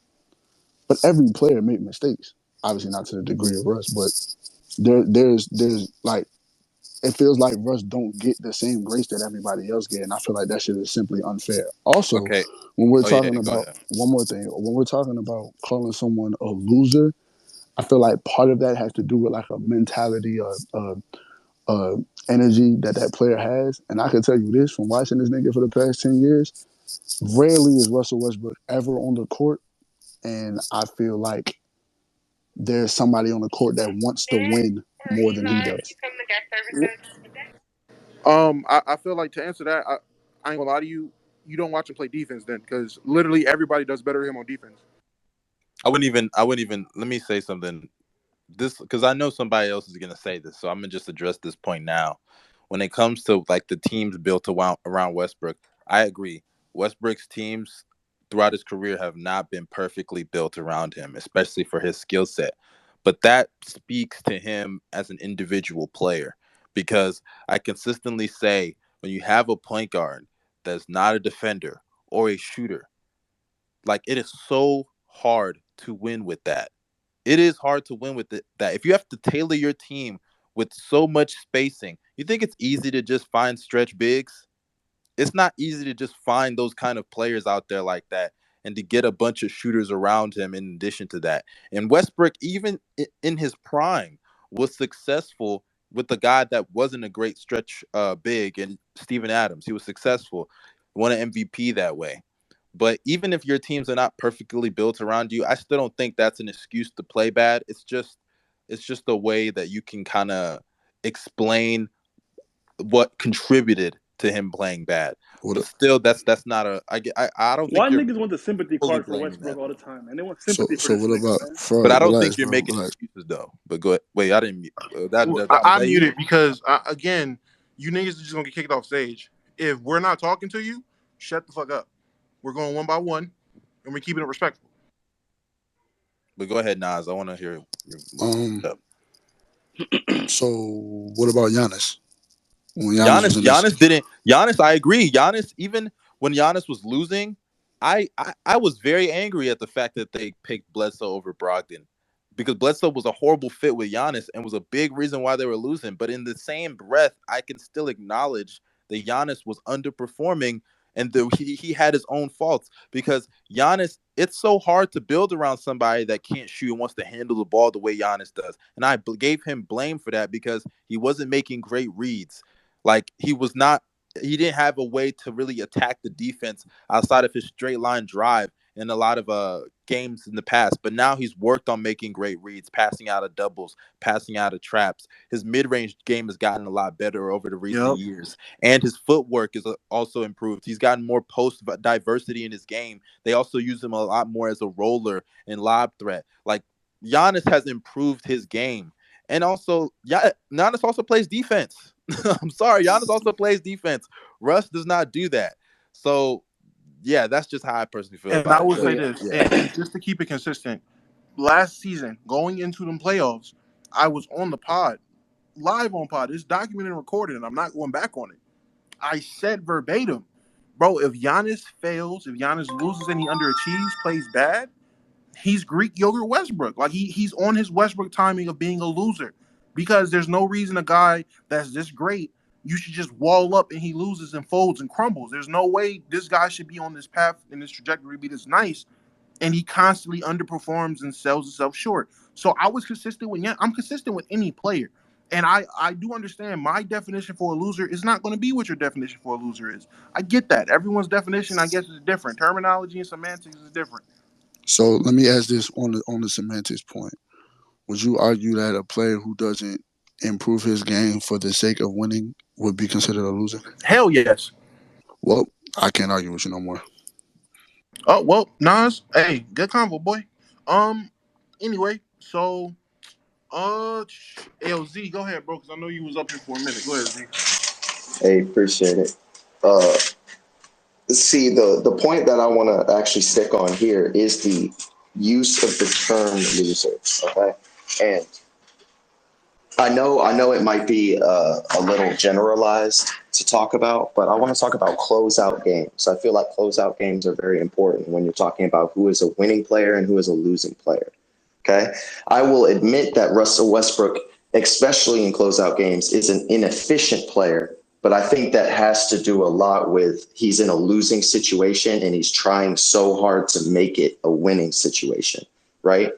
But every player make mistakes. Obviously not to the degree of Russ, but there's like it feels like Russ don't get the same grace that everybody else get, and I feel like that shit is simply unfair. Also, Okay. when we're Oh yeah, talking go about ahead. one more thing, when we're talking about calling someone a loser, I feel like part of that has to do with like a mentality or energy that player has. And I can tell you this from watching this nigga for the past 10 years, rarely is Russell Westbrook ever on the court. And I feel like there's somebody on the court that wants to win more than he does. I feel like to answer that, I ain't gonna lie to you. You don't watch him play defense then, because literally everybody does better than him on defense. I wouldn't even. Let me say something. This because I know somebody else is gonna say this, so I'm gonna just address this point now. When it comes to like the teams built around Westbrook, I agree. Westbrook's teams throughout his career have not been perfectly built around him, especially for his skill set. But that speaks to him as an individual player because I consistently say when you have a point guard that's not a defender or a shooter, like it is so hard to win with that. It is hard to win with that. If you have to tailor your team with so much spacing, you think it's easy to just find stretch bigs? It's not easy to just find those kind of players out there like that and to get a bunch of shooters around him in addition to that. And Westbrook, even in his prime, was successful with a guy that wasn't a great stretch big and Steven Adams. He was successful, won an MVP that way. But even if your teams are not perfectly built around you, I still don't think that's an excuse to play bad. It's just a way that you can kind of explain what contributed to him playing bad. What But up? still, that's not a. I don't think Why you're niggas want the sympathy fully card for blaming Westbrook that. all the time, man? They want So sympathy for so this what nigga, about man. But I Freud? don't think Relax, you're bro. making Relax. excuses though. But go ahead. Wait, I didn't. Was I that you? muted because again, you niggas are just gonna get kicked off stage. If we're not talking to you, shut the fuck up. We're going one by one, and we're keeping it respectful. But go ahead, Nas. I want to hear what's Um. up. So what about Giannis? When Giannis was Giannis, in this, Giannis didn't. Giannis, I agree. Giannis, even when Giannis was losing, I was very angry at the fact that they picked Bledsoe over Brogdon because Bledsoe was a horrible fit with Giannis and was a big reason why they were losing. But in the same breath, I can still acknowledge that Giannis was underperforming and he had his own faults because Giannis. It's so hard to build around somebody that can't shoot and wants to handle the ball the way Giannis does. And I gave him blame for that because he wasn't making great reads. Like he didn't have a way to really attack the defense outside of his straight line drive and a lot of games in the past, but now he's worked on making great reads, passing out of doubles, passing out of traps. His mid-range game has gotten a lot better over the recent Yep. years, and his footwork is also improved. He's gotten more post diversity in his game. They also use him a lot more as a roller and lob threat. Like Giannis has improved his game, and also Giannis also plays defense. I'm sorry, Giannis also plays defense. Russ does not do that. So yeah, that's just how I personally feel And I about it. will But say this, yeah, and just to keep it consistent, last season, going into them playoffs, I was on the pod, live on pod. It's documented and recorded, and I'm not going back on it. I said verbatim, bro, if Giannis fails, if Giannis loses and he underachieves, plays bad, he's Greek yogurt Westbrook. Like he's on his Westbrook timing of being a loser. Because there's no reason a guy that's this great, you should just wall up and he loses and folds and crumbles. There's no way this guy should be on this path and this trajectory be this nice, and he constantly underperforms and sells himself short. So I was consistent with I'm consistent with any player. And I do understand my definition for a loser is not going to be what your definition for a loser is. I get that. Everyone's definition, I guess, is different. Terminology and semantics is different. So let me ask this on the semantics point. Would you argue that a player who doesn't improve his game for the sake of winning would be considered a loser? Hell yes. Well, I can't argue with you no more. Oh, well, Nas, hey, good convo, boy. Anyway, so LZ, go ahead, bro, because I know you was up here for a minute. Go ahead, Z. Hey, appreciate it. See, the point that I want to actually stick on here is the use of the term loser. Okay, and I know it might be a little generalized to talk about, but I want to talk about closeout games. I feel like closeout games are very important when you're talking about who is a winning player and who is a losing player. Okay, I will admit that Russell Westbrook, especially in closeout games, is an inefficient player. But I think that has to do a lot with he's in a losing situation and he's trying so hard to make it a winning situation, right?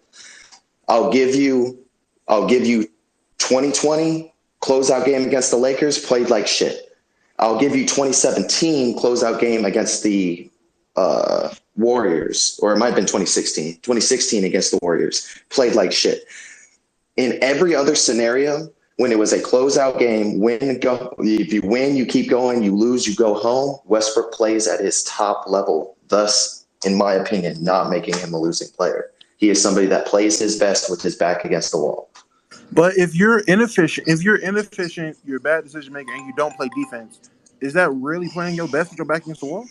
I'll give you 2020 closeout game against the Lakers, played like shit. I'll give you 2017 closeout game against the Warriors, or it might have been 2016. 2016 against the Warriors, played like shit. In every other scenario, when it was a closeout game, if you win, you keep going, you lose, you go home, Westbrook plays at his top level, thus, in my opinion, not making him a losing player. He is somebody that plays his best with his back against the wall. But if you're inefficient, you're a bad decision maker, and you don't play defense, is that really playing your best with your back against the wall?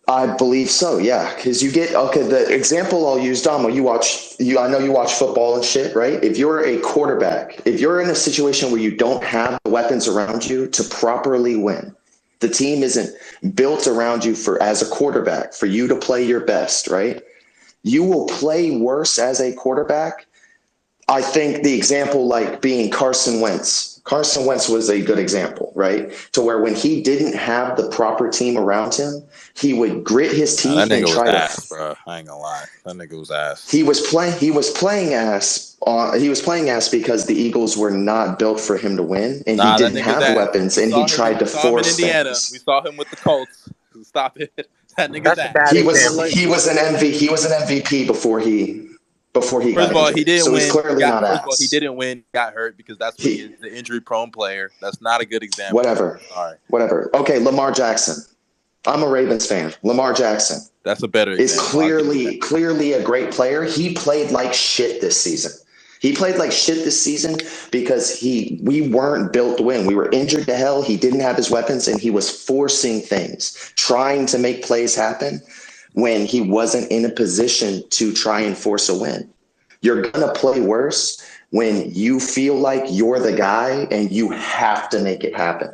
I believe so, yeah. Because you get the example I'll use, Domo. I know you watch football and shit, right? If you're a quarterback, if you're in a situation where you don't have the weapons around you to properly win, the team isn't built around you as a quarterback for you to play your best, right? You will play worse as a quarterback. I think the example like being Carson Wentz. Carson Wentz was a good example, right? To where when he didn't have the proper team around him, he would grit his that teeth nigga and was try to. ass, bro. I ain't gonna lie, that nigga was ass. He was playing ass. He was playing ass because the Eagles were not built for him to win, and he Nah, that didn't nigga's have ass. weapons, We and he saw him. tried to We saw him in force Indiana. We things. saw him with the Colts. Stop it. That nigga's That's a ass. bad He was example. Like, he was an MVP before he First got of all, he injured. didn't So he's win. clearly not First of all, he ass. didn't win. Got hurt because that's what he is. The injury-prone player. That's not a good example. Whatever. Okay, Lamar Jackson. I'm a Ravens fan. Lamar Jackson That's a better is example. clearly a great player. He played like shit this season. Because we weren't built to win. We were injured to hell. He didn't have his weapons, and he was forcing things, trying to make plays happen when he wasn't in a position to try and force a win. You're going to play worse when you feel like you're the guy and you have to make it happen.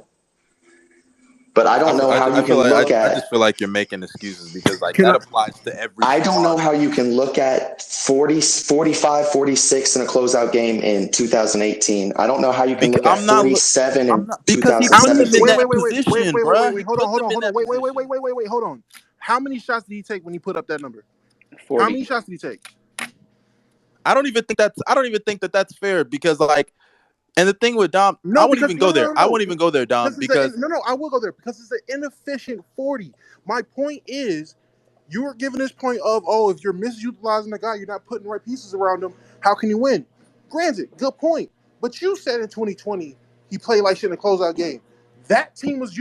But I don't know how you can look at. I just feel like you're making excuses because like can that I, applies to every. I don't know how you can look at 40, 45, 46 in a closeout game in 2018. I don't know how you can look at 47 in Because he put them in 2017. that position, bro. He hold put them on, in that position. wait, hold on. How many shots did he take when he put up that number? 40. How many shots did he take? I don't even think that's fair because like, and the thing with Dom, I won't even go there. I won't even go there, Dom, because I will go there because it's an inefficient 40. My point is, You were given this point of, oh, if you're misutilizing the guy, you're not putting the right pieces around him. How can you win? Granted, good point. But you said in 2020 he played like shit in a closeout game. That team was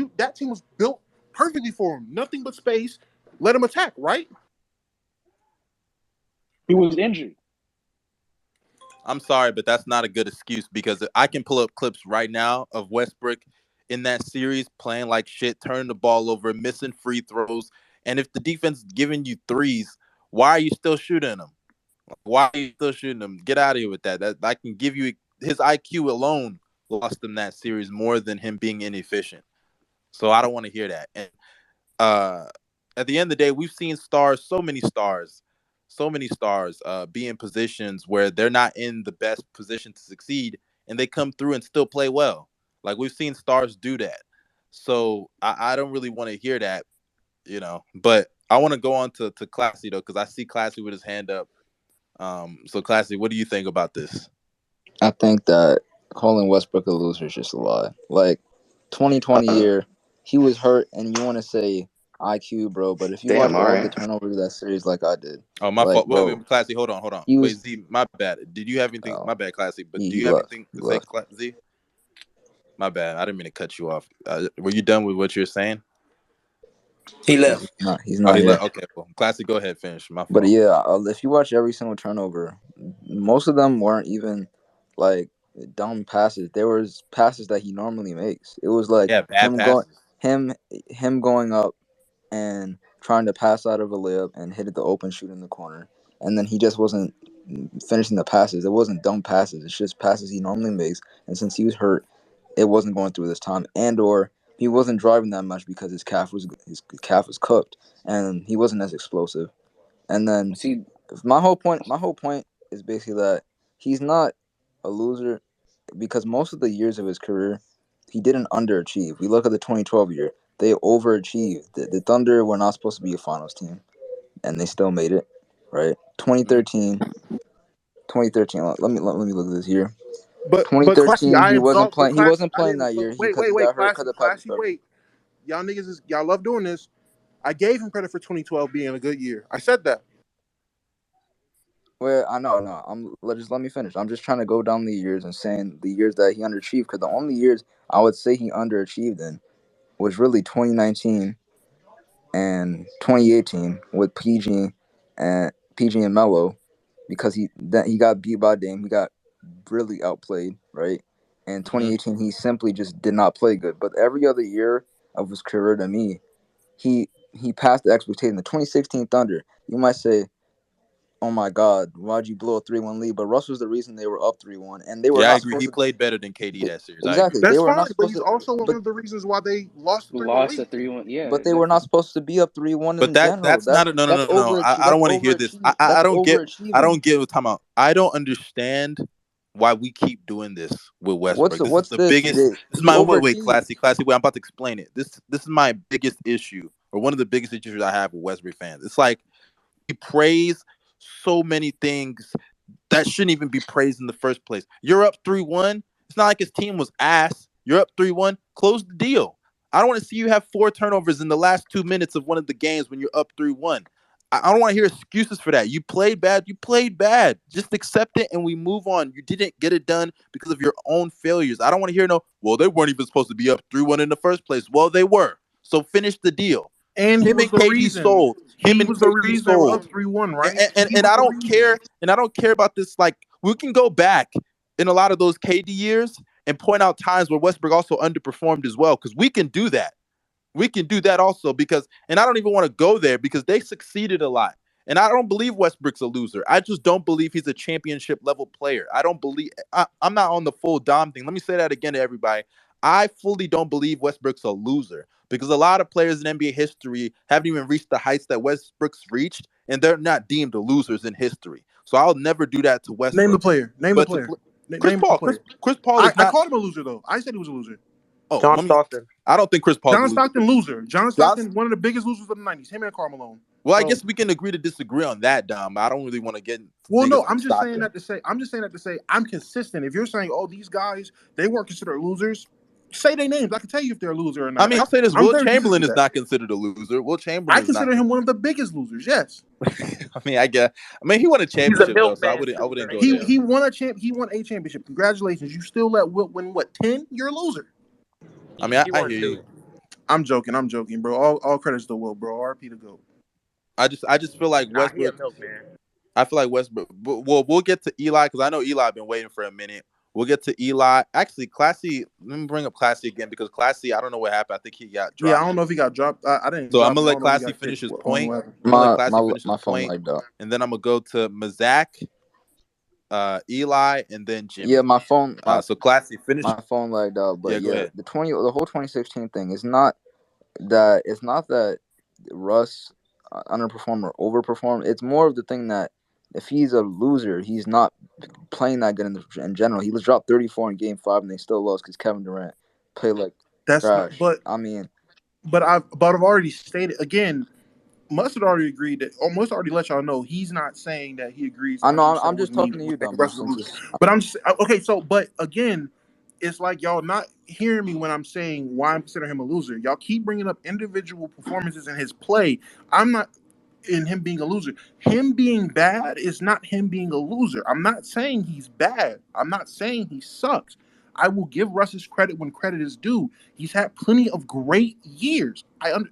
built perfectly for him. Nothing but space. Let him attack, right? He was injured. I'm sorry, but that's not a good excuse because I can pull up clips right now of Westbrook in that series playing like shit, turning the ball over, missing free throws. And if the defense is giving you threes, why are you still shooting them? Why are you still shooting them? Get out of here with that. That I can give you his IQ alone lost him that series more than him being inefficient. So I don't want to hear that. And uh, at the end of the day, we've seen stars, so many stars, be in positions where they're not in the best position to succeed, and they come through and still play well. Like we've seen stars do that. So I don't really want to hear that, But I want to go on to Classy though, because I see Classy with his hand up. So Classy, what do you think about this? I think that calling Westbrook a loser is just a lie. Like 2020 Uh, year, he was hurt, and you want to say IQ, bro. But if you watch damn. All all of the right. turnovers of that series, like I did, Oh, my like fault. bro, Classy, hold on, hold on. he Wait, was. Z, my bad. Did you have anything? Oh, My bad, Classy. But do he you have left. anything He to say, left. Z? My bad. I didn't mean to cut you off. Were you done with what you were saying? He He's left. not. He's Oh, not he here. left. Okay, well, Classy, go ahead, finish. My But fault. yeah, if you watch every single turnover, most of them weren't even like dumb passes. There was passes that he normally makes. It was like Yeah, bad passes. him him going up and trying to pass out of a layup and hit it the open shoot in the corner. And then he just wasn't finishing the passes. It wasn't dumb passes. It's just passes he normally makes. And since he was hurt, it wasn't going through this time. And or he wasn't driving that much because his calf was cooked and he wasn't as explosive. And then See, my whole point is basically that he's not a loser because most of the years of his career, he didn't underachieve. We look at the 2012 year; they overachieved. The Thunder were not supposed to be a finals team, and they still made it. Right? Mhm. 2013. Let me look at this year. But Classy, 2013, I he wasn't exalt. But playing. He Classy, wasn't I playing didn't. that But year wait, because wait, he wait, got hurt because Classy, of Patrick Classy, Beverly. wait. Y'all niggas y'all love doing this. I gave him credit for 2012 being a good year. I said that. Well, I know, no. Just let me finish. I'm just trying to go down the years and saying the years that he underachieved. Because the only years I would say he underachieved in was really 2019 and 2018 with PG and Melo, because he got beat by Dame. He got really outplayed, right? And Mhm. 2018 he simply just did not play good. But every other year of his career, to me, he passed the expectation. The 2016 Thunder, you might say, oh my God, why'd you blow a 3-1 lead? But Russ was the reason they were up 3-1, and they were Yeah, I not agree. supposed He to. played better than KD that series. I Exactly, agree. they That's were fine. not But supposed he's to. also one But of the reasons why they lost the 3-1 lost lead. at 3-1. Yeah, but they were exactly. not supposed to be up 3-1 But in general. that's not a no no That's no no. I That's don't want to hear this. overachieving. That's I overachieving. don't get what time out. I don't understand why we keep doing this with What's Westbrook. This is what's the this? biggest. This is He my wait, overachieved. classy. Wait, I'm about to explain it. This is my biggest issue, or one of the biggest issues I have with Westbrook fans. It's like we praise so many things that shouldn't even be praised in the first place. You're up 3-1. It's not like his team was ass. You're up 3-1. Close the deal. I don't want to see you have 4 turnovers in the last 2 minutes of one of the games when you're up 3-1. I don't want to hear excuses for that. You played bad. You played bad. Just accept it and we move on. You didn't get it done because of your own failures. I don't want to hear no, well, they weren't even supposed to be up 3-1 in the first place. Well, they were. So finish the deal. And he Him was and the KD reason. sold. Him He and was the KD reason they were sold up 3-1, and, right? and, He and was I the don't reason. care, and I don't care about this. Like we can go back in a lot of those KD years and point out times where Westbrook also underperformed as well, because we can do that. We can do that also because, and I don't even want to go there because they succeeded a lot. And I don't believe Westbrook's a loser. I just don't believe he's a championship level player. I don't believe I'm not on the full Dom thing. Let me say that again to everybody. I fully don't believe Westbrook's a loser because a lot of players in NBA history haven't even reached the heights that Westbrook's reached, and they're not deemed losers in history. So I'll never do that to Name the Westbrook. player. Name the But player. Chris Name the Paul, player. Chris Paul I, is I not. called him a loser though. I said he was a loser. Oh, John let me. Stockton. I don't think Chris Paul's a John loser. Stockton loser. John John, Stockton, one of the biggest losers of the '90s. Him and Karl Malone. well, I So, guess we can agree to disagree on that, Dom. I don't really want to get into well, niggas no, like Stockton. I'm just saying that to say I'm consistent. If you're saying, oh, these guys they weren't considered losers, Say their names. I can tell you if they're a loser or not. I mean, I'll say this: I'm Will very decent Chamberlain with is that. not considered a loser. Will I Chamberlain is not. consider him one of the biggest losers. Yes, I mean, I guess. I mean, he won a He's a championship though, so I milkman wouldn't. I too, wouldn't right? go there. he won a championship. Congratulations. You still let Wilt win what 10? You're a loser. I mean, He I won hear you. two. I'm joking, bro. All credits to Wilt, bro. RP to GOAT. I just feel like Nah, he a Westbrook. milkman. I feel like Westbrook. Well, we'll get to Eli because I know Eli been waiting for a minute. We'll get to Eli. Actually, Classy. Let me bring up Classy again because Classy. I don't know what happened. I think he got Yeah, I dropped. don't know if he got dropped. I didn't So I'm drop gonna him. I let don't know if he Classy got finish kicked. his I don't know point. what happened. I'm gonna let My Classy my finish his my phone point, lagged out. and then I'm gonna go to Mazak, Eli, and then Yeah, Jimmy. my phone So Classy finish. my phone lagged out. Yeah, But go yeah, ahead. the whole 2016 thing is not that Russ underperformed or overperformed. It's more of the thing that if he's a loser, he's not playing that good in general. He was dropped 34 in Game 5, and they still lost because Kevin Durant played like That's not, trash. I mean, I've already stated again. Mustard already agreed that, or Mustard already let y'all know he's not saying that he agrees I know 100% I'm with just me talking to you, with Dumbo, Russ is a since loser. it's But I'm just, okay. So, but again, it's like y'all not hearing me when I'm saying why I'm considering him a loser. Y'all keep bringing up individual performances in his play. I'm not in him being a loser. Him being bad is not him being a loser. I'm not saying he's bad. I'm not saying he sucks. I will give Russ his credit when credit is due. He's had plenty of great years.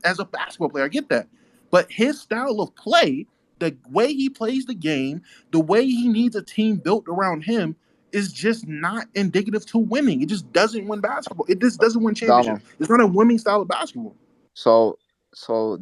As a basketball player, I get that. But his style of play, the way he plays the game, the way he needs a team built around him, is just not indicative to winning. It just doesn't win basketball. It just doesn't win Damo. championships. It's not a winning style of basketball. So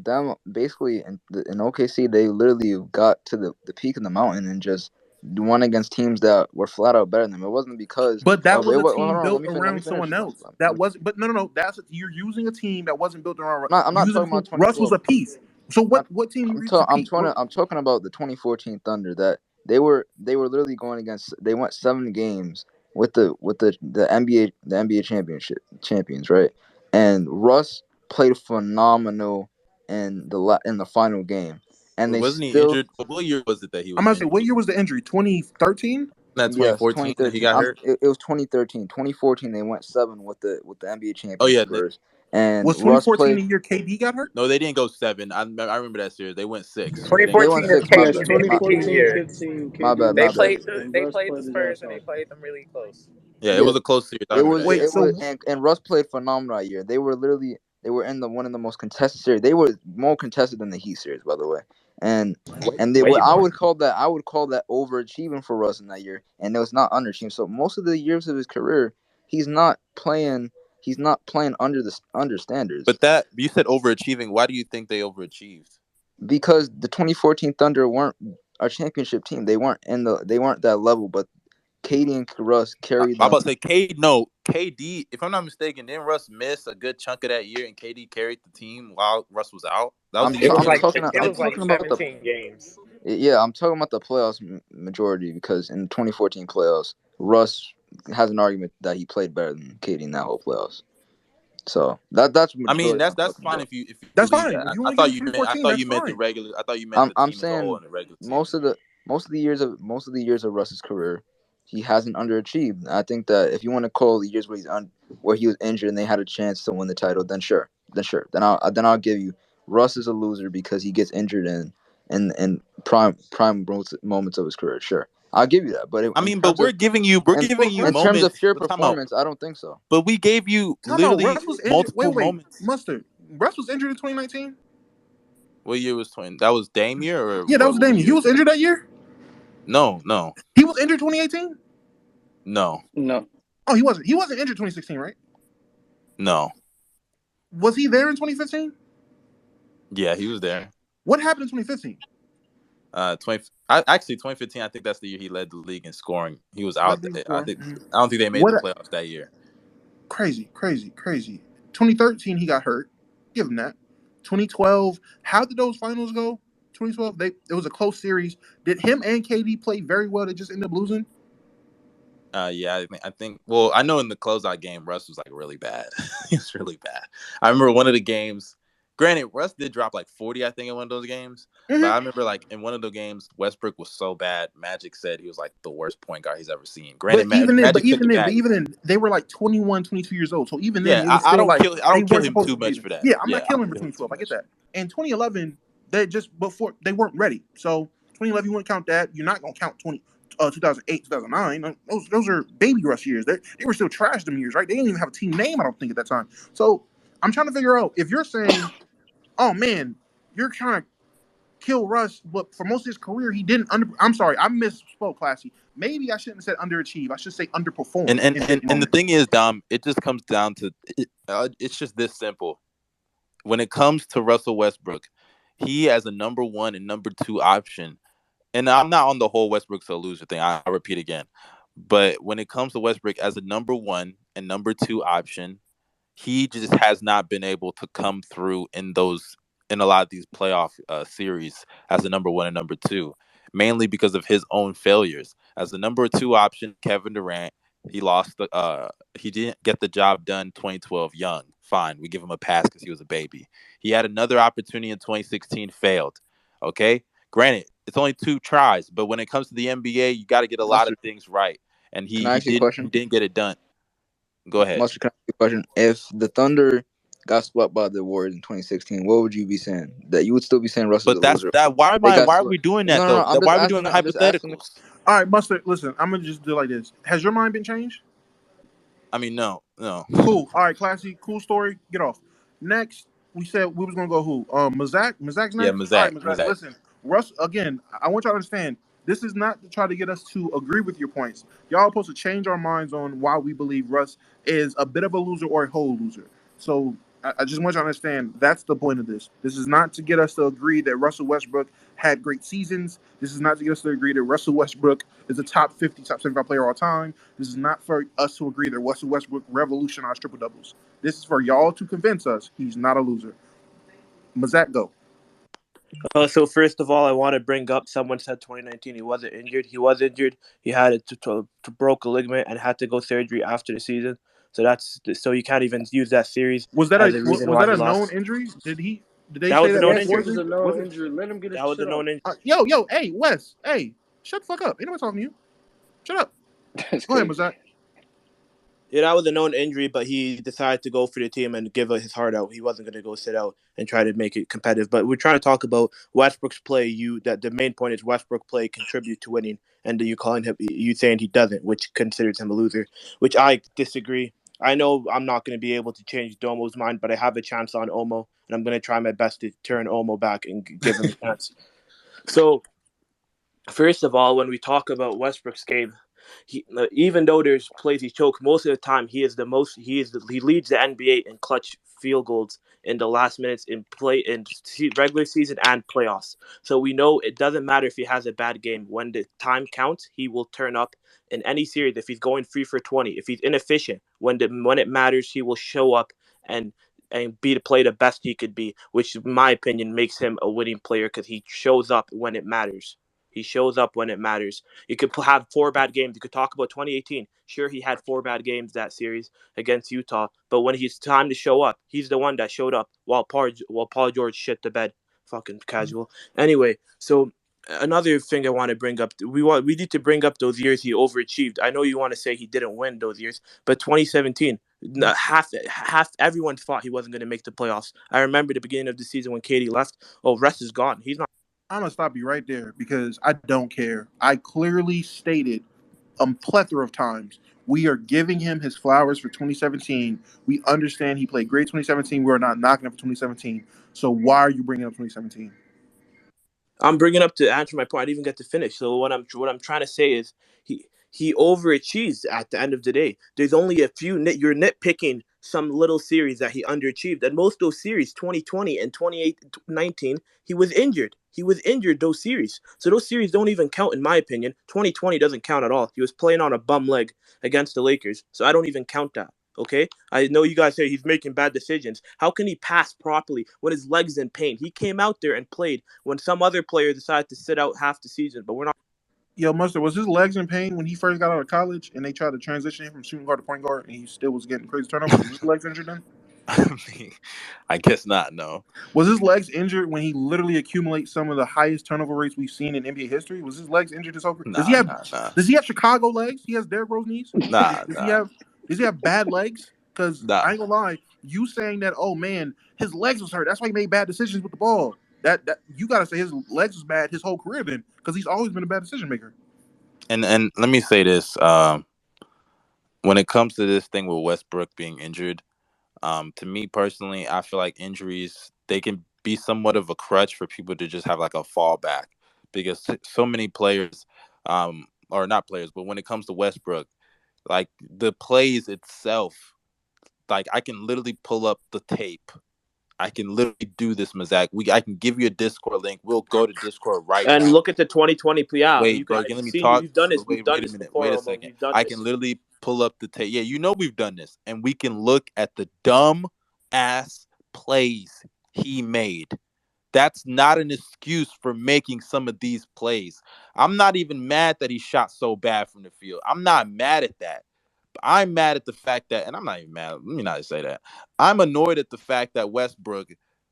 them basically in OKC they literally got to the peak of the mountain and just won against teams that were flat out better than them. It wasn't because But that of was it. a Hold team on, built let me around finish. someone else. That wasn't. But no. That's you're using a team that wasn't built around. I'm not Using talking about Russ was 2012. a piece. So I'm what team you reach a I'm peak? talking I'm talking about the 2014 Thunder that they were literally going against. They went 7 games with the NBA champions, right? And Russ played phenomenal in the final game, and Wait, they wasn't he still injured? What year was it that he I'm was gonna say, injured? what year was the injury? 2013. That yes 2014 that he 2013. got hurt. It was 2013. 2014 they went 7 with the NBA Oh champion yeah, Spurs, and Was Russ 2014 played. the year KD got hurt? no, they didn't go 7. I remember that series. They went 6. They didn't go 2014 went is 7. 6. My Yes, bad. KD's My MVP 2014, year. 15, my KD bad. They My was bad. hurt, played and they Russ played the played his Spurs ass and they off. played them really close. Yeah, it Yeah, was a close series. I it remember was that. Yeah. Wait, it so was and Russ played phenomenal that year. They were in the one of the most contested series. They were more contested than the Heat series, by the way. And they Way were more. I would call that overachieving for Russ in that year. And it was not underachieving. So most of the years of his career, he's not playing under standards. But that you said overachieving. Why do you think they overachieved? Because the 2014 Thunder weren't a championship team. They weren't that level, but Katie and Russ carried I'm them. about to say KD. If I'm not mistaken, didn't Russ miss a good chunk of that year, and KD carried the team while Russ was out? That was the It year was I'm KD. like talking it I'm was like talking about the 17 games. Yeah, I'm talking about the playoffs majority because in the 2014 playoffs, Russ has an argument that he played better than KD in that whole playoffs. So that's I mean, majority I'm that's talking fine about. if you that's believe fine. that. If you I want to give thought him you meant 2014, that's the fine. regular. I thought you meant the I'm team as a whole saying in the regular season. most of the years of Russ's career, he hasn't underachieved. I think that if you want to call the years where he was injured and they had a chance to win the title, then sure, then I'll give you Russ is a loser because he gets injured in prime moments of his career. Sure, I'll give you that. But I in mean, but terms of we're and giving you in terms of moments. pure But time out. performance, I don't think so. But we gave you Time out. literally Russ was injured. multiple Wait. moments. Mustard. Russ was injured in 2019. What year was 20? That was Dame year or Yeah, that was what Damian. He year? was injured that year. No. He was injured 2018. No. No, Oh, he wasn't. He wasn't injured 2016, right? No. Was he there in 2015? Yeah, he was there. What happened in 2015? 2015. I think that's the year he led the league in scoring. He was out. I don't think they made What? the playoffs that year. Crazy. 2013, he got hurt. Give him that. 2012. How did those finals go? 2012. It was a close series. Did him and KD play very well? They just ended up losing. Yeah, I think. Well, I know in the closeout game, Russ was like really bad. He was really bad. I remember one of the games. Granted, Russ did drop like 40, I think, in one of those games. But I remember, like, in one of the games, Westbrook was so bad. Magic said he was like the worst point guard he's ever seen. Granted, Magic took it back. They were like 21, 22 years old. So even then, Yeah, it was still like I they don't kill weren't him supposed too to be. much for that. Yeah, I'm Yeah, not I killing don't him for kill him too 2012. I get much. that. And 2011, they just before they weren't ready. So 2011, you wouldn't count that. You're not gonna count 2008, 2009. Those are baby Russ years. They were still trash them years, right? They didn't even have a team name, I don't think, at that time. So I'm trying to figure out if you're saying, oh man, you're trying to kill Russ, but for most of his career, he didn't I'm sorry, I misspoke, Classy. Maybe I shouldn't have said underachieve. I should say underperform And and, in and, big and the moments. thing is, Dom, it just comes down to it's just this simple. When it comes to Russell Westbrook, he as a number one and number two option, and I'm not on the whole Westbrook's a loser thing. I repeat again. But when it comes to Westbrook as a number one and number two option, he just has not been able to come through in a lot of these playoff series as a number one and number two, mainly because of his own failures. As the number two option, Kevin Durant, he didn't get the job done 2012 young. Fine, we give him a pass because he was a baby. He had another opportunity in 2016, failed. Okay, granted, it's only two tries, but when it comes to the NBA, you got to get a lot of Mustard, things right, and can he I he ask you a didn't question? he didn't get it done. Go ahead. Mustard, can I ask you a question? If the Thunder got swept by the Warriors in 2016, what would you be saying? That you would still be saying Russ is But a that's loser? that. They got Why are swept. we doing that No, no, though? no. I'm just Why are we asking. doing I'm just asking. hypotheticals? All right, Mustard, listen, I'm gonna just do it like this. Has your mind been changed? I mean, no. Cool. All right, Classy, cool story. Get off. Next, we said we was gonna go who? Mazak. Mazak's Yeah, next. All right, Mazak, Mazak. Mazak. Listen, Russ. Again, I want y'all to understand. This is not to try to get us to agree with your points. Y'all are supposed to change our minds on why we believe Russ is a bit of a loser or a whole loser. So I just want y'all to understand that's the point of this. This is not to get us to agree that Russell Westbrook had great seasons. This is not to get us to agree that Russell Westbrook is a top 50, top 75 player all time. This is not for us to agree that Russell Westbrook revolutionized triple doubles. This is for y'all to convince us he's not a loser. Mazak, go. So first of all, I want to bring up someone said 2019 he wasn't injured. He was injured. He had to broke a ligament and had to go surgery after the season. So you can't even use that series Was that as a reason was why that he a known lost. injury? Did they That say was a that known Yes, it before was injury. a then? known Was it? injury. Let him get his That was shit a off. known injury. Yo, hey, Wes, hey, shut the fuck up. Ain't nobody talking to you. Shut up. That's Go ahead, crazy. Mazak. Yeah, that was a known injury, but he decided to go for the team and give his heart out. He wasn't going to go sit out and try to make it competitive. But we're trying to talk about Westbrook's play. That the main point is Westbrook play contribute to winning, and you calling him you saying he doesn't, which considers him a loser, which I disagree. I know I'm not going to be able to change Domo's mind, but I have a chance on Omo, and I'm going to try my best to turn Omo back and give him a chance. So first of all, when we talk about Westbrook's game, even though there's plays he choked, most of the time he leads the NBA in clutch field goals in the last minutes in regular season and playoffs. So we know it doesn't matter if he has a bad game. When the time counts, he will turn up in any series. If he's going 3 for 20, if he's inefficient, when it matters, he will show up and play the best he could be, which in my opinion makes him a winning player because he shows up when it matters. He shows up when it matters. You could have four bad games. You could talk about 2018. Sure, he had four bad games that series against Utah, but when he's time to show up, he's the one that showed up while Paul George shit the bed. Fucking casual. Anyway, so another thing I want to bring up, we need to bring up those years he overachieved. I know you want to say he didn't win those years, but 2017, half everyone thought he wasn't going to make the playoffs. I remember the beginning of the season when Katie left. Oh, Russ is gone. He's not. I'm gonna stop you right there because I don't care. I clearly stated a plethora of times we are giving him his flowers for 2017. We understand he played great 2017. We are not knocking him for 2017. So why are you bringing up 2017? I'm bringing up to answer my point. I didn't even get to finish. So what I'm trying to say is he overachieves at the end of the day. There's only a few you're nitpicking some little series that he underachieved, and most of those series, 2020 and 2019, he was injured. He was injured those series, so those series don't even count in my opinion. 2020 doesn't count at all. He was playing on a bum leg against the Lakers, so I don't even count that. Okay, I know you guys say he's making bad decisions. How can he pass properly when his leg's in pain? He came out there and played when some other player decided to sit out half the season, but we're not. Yo, Mustard, was his legs in pain when he first got out of college and they tried to transition him from shooting guard to point guard and he still was getting crazy turnovers? Was his legs injured then? I mean, I guess not. No, Was his legs injured when he literally accumulates some of the highest turnover rates we've seen in NBA history? Was his legs injured this whole career? Does he nah, have nah, nah, does he have Chicago legs? He has Derrick Rose knees? nah, Does he nah, have bad legs? Because I nah. ain't gonna lie, you saying that, oh man, his legs was hurt. That's why he made bad decisions with the ball. That you gotta say his legs was bad his whole career then, because he's always been a bad decision maker. And let me say this: when it comes to this thing with Westbrook being injured, to me personally, I feel like injuries they can be somewhat of a crutch for people to just have like a fallback because so many players, or not players, but when it comes to Westbrook, like the plays itself, like I can literally pull up the tape. I can literally do this, Mazak. I can give you a Discord link. We'll go to Discord right And now. look at the 2020. Yeah, you Wait, bro, guys let me seen talk. we've done this. We've done Wait a this minute. before, Wait a Omo. second. We've done I can this. literally pull up the tape. Yeah, you know we've done this, and we can look at the dumb ass plays he made. That's not an excuse for making some of these plays. I'm not even mad that he shot so bad from the field. I'm not mad at that. I'm mad at the fact that, and I'm not even mad. Let me not say that. I'm annoyed at the fact that Westbrook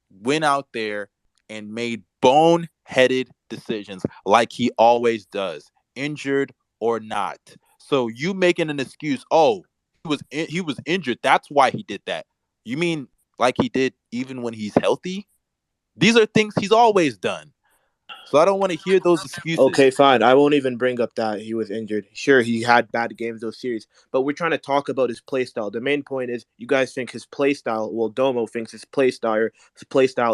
went out there and made boneheaded decisions like he always does, injured or not. So you making an excuse? Oh, he was injured. That's why he did that. You mean like he did even when he's healthy? These are things he's always done. So I don't want to hear those excuses. Okay, fine. I won't even bring up that he was injured. Sure, he had bad games those series, but we're trying to talk about his play style. The main point is you guys think his play style. Well, Domo thinks his play style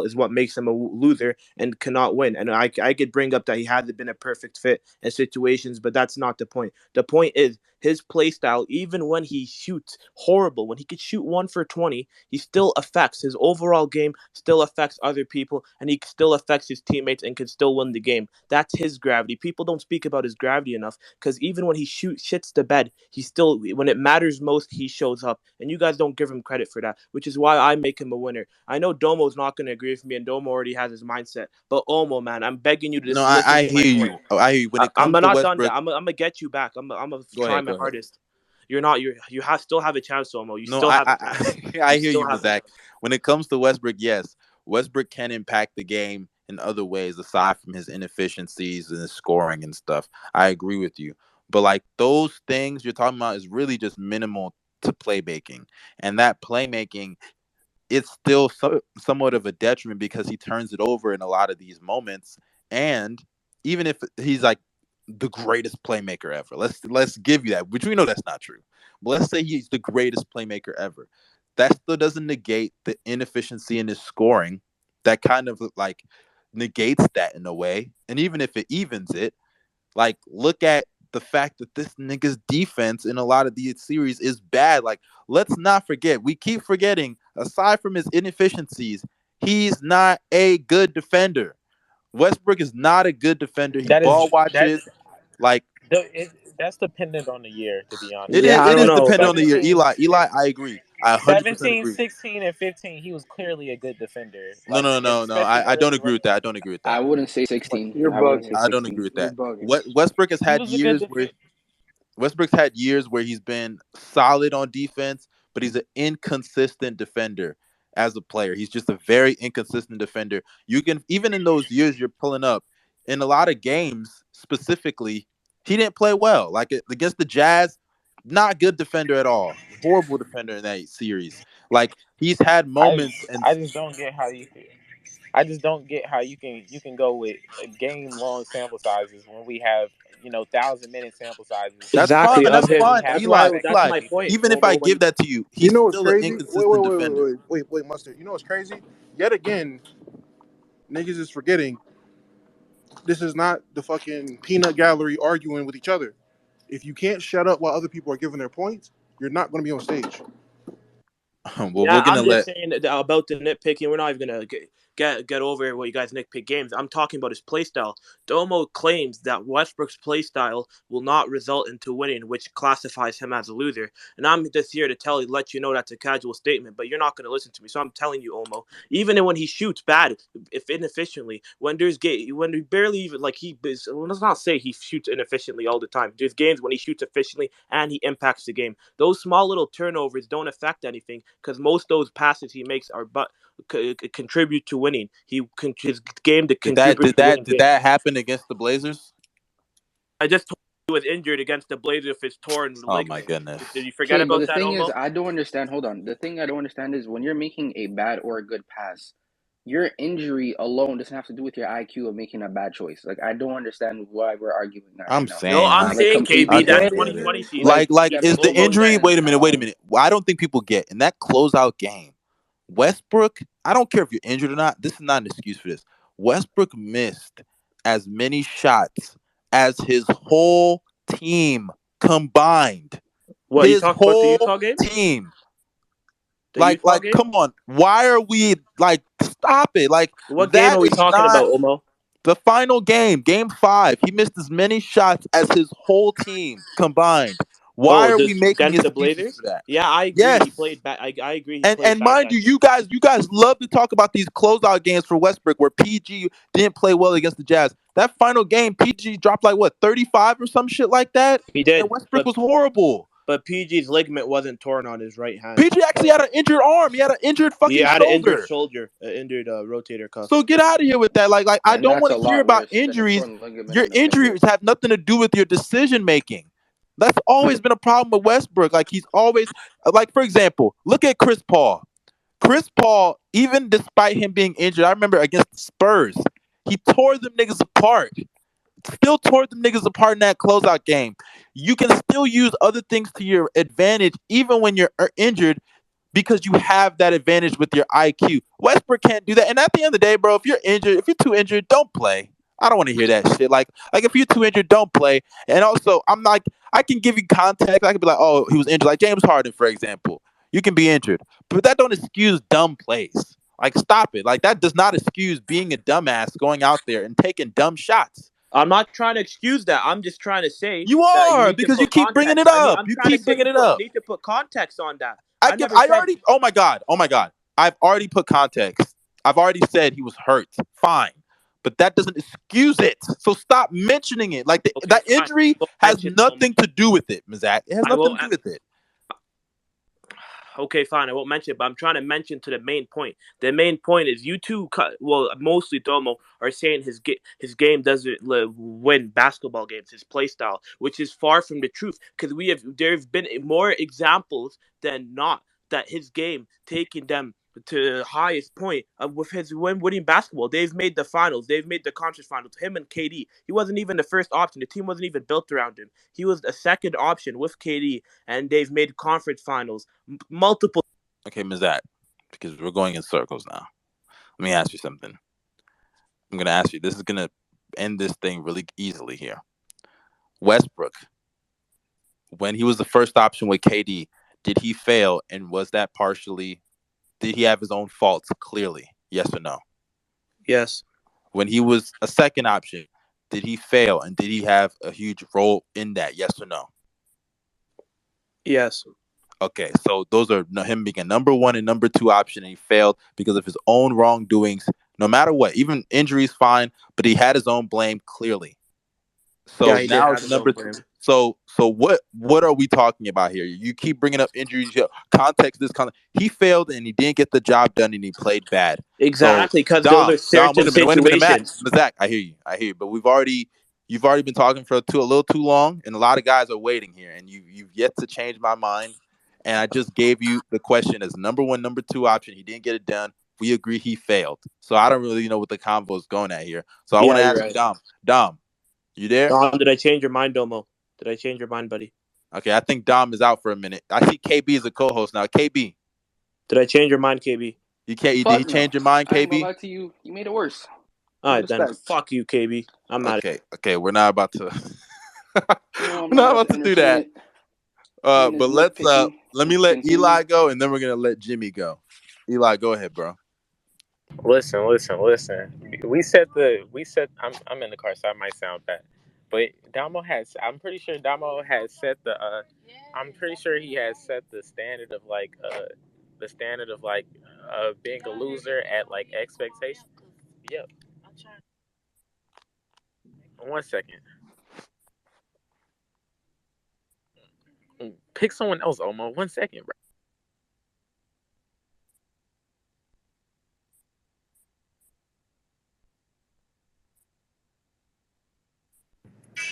is what makes him a loser and cannot win. And I could bring up that he hasn't been a perfect fit in situations, but that's not the point. The point is his play style. Even when he shoots horrible, when he could shoot 1 for 20, he still affects his overall game. Still affects other people, and he still affects his teammates and can still win the game. That's his gravity. People don't speak about his gravity enough because even when he shits the bed, he still, when it matters most, he shows up. And you guys don't give him credit for that, which is why I make him a winner. I know Domo's not going to agree with me, and Domo already has his mindset. But Omo, man, I'm begging you to No, just listen I to my hear point. you. Oh, I hear you. When it I'm comes to not done Westbrook, yet. I'm gonna get you back. I'm gonna go try ahead, my go ahead. hardest. You're not. You have still have a chance, Omo. You No, still have a chance. I You hear still you, have a Mazak. chance. When it comes to Westbrook, yes, Westbrook can impact the game in other ways aside from his inefficiencies and his scoring and stuff. I agree with you. But like those things you're talking about is really just minimal to playmaking. And that playmaking it's still somewhat of a detriment because he turns it over in a lot of these moments. And even if he's like the greatest playmaker ever, let's give you that, which we know that's not true. But let's say he's the greatest playmaker ever. That still doesn't negate the inefficiency in his scoring. That kind of like negates that in a way. And even if it evens it, like, look at the fact that this nigga's defense in a lot of these series is bad. Like, let's not forget. We keep forgetting, aside from his inefficiencies, he's not a good defender. Westbrook is not a good defender. He That is ball that's watches. Like, that's dependent on the year, to be honest. Yeah, I it don't is know. dependent But on the year. 17, Eli, I agree. I 100% 17, agree. 16, and 15, he was clearly a good defender. No, Like, no, no, no. especially I don't early agree rookie with that. I don't agree with I that. wouldn't say what 16. You're I wouldn't say bugging. I don't agree 16. with You're that. bugging. Westbrook has he had was a good years where defender. Westbrook's had years where he's been solid on defense, but he's an inconsistent defender as a player. He's just a very inconsistent defender. You can even in those years you're pulling up in a lot of games specifically, he didn't play well. Like against the Jazz, not good defender at all. Horrible defender in that series. Like he's had I moments and I just don't get how you can. I just don't get how you can go with game long sample sizes when we have 1,000 minute sample sizes that's fine. exactly and of That's him. we fine. have Eli, That's Eli, my consecutive point. even games. if I Omo, give when that to you, You he's know what's still an crazy? inconsistent defender. Mustard. You know what's crazy? Yet again, niggas is forgetting this is not the fucking peanut gallery arguing with each other. If you can't shut up while other people are giving their points, you're not going to be on stage. Well, Yeah, we're gonna I'm just let saying about the nitpicking. We're not even gonna get over what you guys nitpick games. I'm talking about his playstyle. Domo claims that Westbrook's playstyle will not result into winning, which classifies him as a loser. And I'm just here to let you know that's a casual statement, but you're not gonna listen to me. So I'm telling you, Omo, even when he shoots bad, if inefficiently, when he barely even let's not say he shoots inefficiently all the time. There's games when he shoots efficiently and he impacts the game. Those small little turnovers don't affect anything because most of those passes he makes are contribute to winning. His game to contribute to winning Did games. that happen against the Blazers? I just told you he was injured against the Blazers with his torn Oh my ligament. goodness. Did you forget Okay, but about the that, thing is, Omo? I don't understand. Hold on. The thing I don't understand is when you're making a bad or a good pass, your injury alone doesn't have to do with your IQ of making a bad choice. Like, I don't understand why we're arguing that right I'm now. No, saying I'm like Like, saying I KB. completely. That's don't And, get it. 2020 season. like, Like He is has the low injury? motor. Wait a minute. Wait a minute. Well, I don't think people get in that closeout game. Westbrook. I don't care if you're injured or not. This is not an excuse for this. Westbrook missed as many shots as his whole team combined. What, you His talking about the whole Utah game? team. The Utah game? Come on. Why are we like? Stop it. Like What game that are we is talking not about, Omo? the final game. Game 5. He missed as many shots as his whole team combined. Why Oh, are we this making against the excuses for Blazers? that? Yeah, I agree. He Yes. played bad. I agree. He played And bad mind that you, game. you guys love to talk about these closeout games for Westbrook where PG didn't play well against the Jazz. That final game, PG dropped like what, 35 or some shit like that? He And did, Westbrook was horrible. but PG's ligament wasn't torn on his right hand. PG actually had an injured arm. He had an injured He fucking had an injured shoulder. shoulder, an injured rotator cuff. So get out of here with that. Like I and don't that's want a to hear lot about worse than a injuries. torn ligament Your on the finger. injuries have nothing to do with your decision making. That's always been a problem with Westbrook. Like he's always like, for example, look at Chris Paul. Chris Paul, even despite him being injured, I remember against the Spurs, he tore them niggas apart. Still tore them niggas apart in that closeout game. You can still use other things to your advantage even when you're injured because you have that advantage with your IQ. Westbrook can't do that. And at the end of the day, bro, if you're injured, if you're too injured, don't play. I don't want to hear that shit. Like if you're too injured, don't play. And also, I'm like, I can give you context. I can be like, oh, he was injured. Like James Harden, for example. You can be injured, but that don't excuse dumb plays. Like, stop it. Like that does not excuse being a dumbass going out there and taking dumb shots. I'm not trying to excuse that. I'm just trying to say You that you are need to because you put keep bringing it context. up. I'm You trying to keep say bringing it up. need to put context on that. I I give. never I said. already. Oh my god. Oh my god. I've already put context. I've already said he was hurt. Fine, but that doesn't excuse it. So stop mentioning it. Like Okay, that fine. injury I won't has mention. nothing to do with it, Mizak. It has I nothing won't. to do with it. Okay, fine. I won't mention it, but I'm trying to mention to the main point. The main point is you two, well, mostly Domo, are saying his game doesn't win basketball games, his play style, which is far from the truth. Because there's been more examples than not that his game taking them to the highest point with his winning basketball. They've made the finals. They've made the conference finals. Him and KD. He wasn't even the first option. The team wasn't even built around him. He was a second option with KD, and they've made conference finals multiple. Okay, Mizak, because we're going in circles now. Let me ask you something. I'm gonna ask you. This is gonna end this thing really easily here. Westbrook, when he was the first option with KD, did he fail, and was that partially? Did he have his own faults? Clearly, yes or no? Yes. When he was a second option, did he fail, and did he have a huge role in that? Yes or no? Yes. Okay, so those are him being a number one and number two option, and he failed because of his own wrongdoings. No matter what, even injuries, fine, but he had his own blame clearly. Yeah, So he did now have it's his own number two. blame. So what are we talking about here? You keep bringing up injuries, context. He failed and he didn't get the job done and he played bad. So Exactly, because those are Dom, certain wait a minute, Matt, situations. Zach, I hear you, but you've already been talking for a little too long, and a lot of guys are waiting here, and you've yet to change my mind. And I just gave you the question as number one, number two option. He didn't get it done. We agree he failed. So I don't really know what the convo is going at here. So I want Yeah, to you're ask you, right. Dom, you there? Dom, did I change your mind, Domo? Did I change your mind, buddy? Okay, I think Dom is out for a minute. I see KB as a co-host now. KB, Did I change your mind, KB? did he Fuck no. change your mind, I ain't gonna KB? lie to you. You made it worse. All No right, then. respect. Fuck you, KB. I'm not. Okay, we're not about to No, I'm we're not not about about to to do entertain that. it. Him and his But let's nitpicking. let me Let's let continue. Eli go, and then we're gonna let Jimmy go. Eli, go ahead, bro. Listen. We set. I'm in the car, so I might sound bad. But Damo has. I'm pretty sure Damo has set the. I'm pretty sure he has set the standard of being a loser at like expectation. Yep. 1 second. Pick someone else, Omo. 1 second, bro.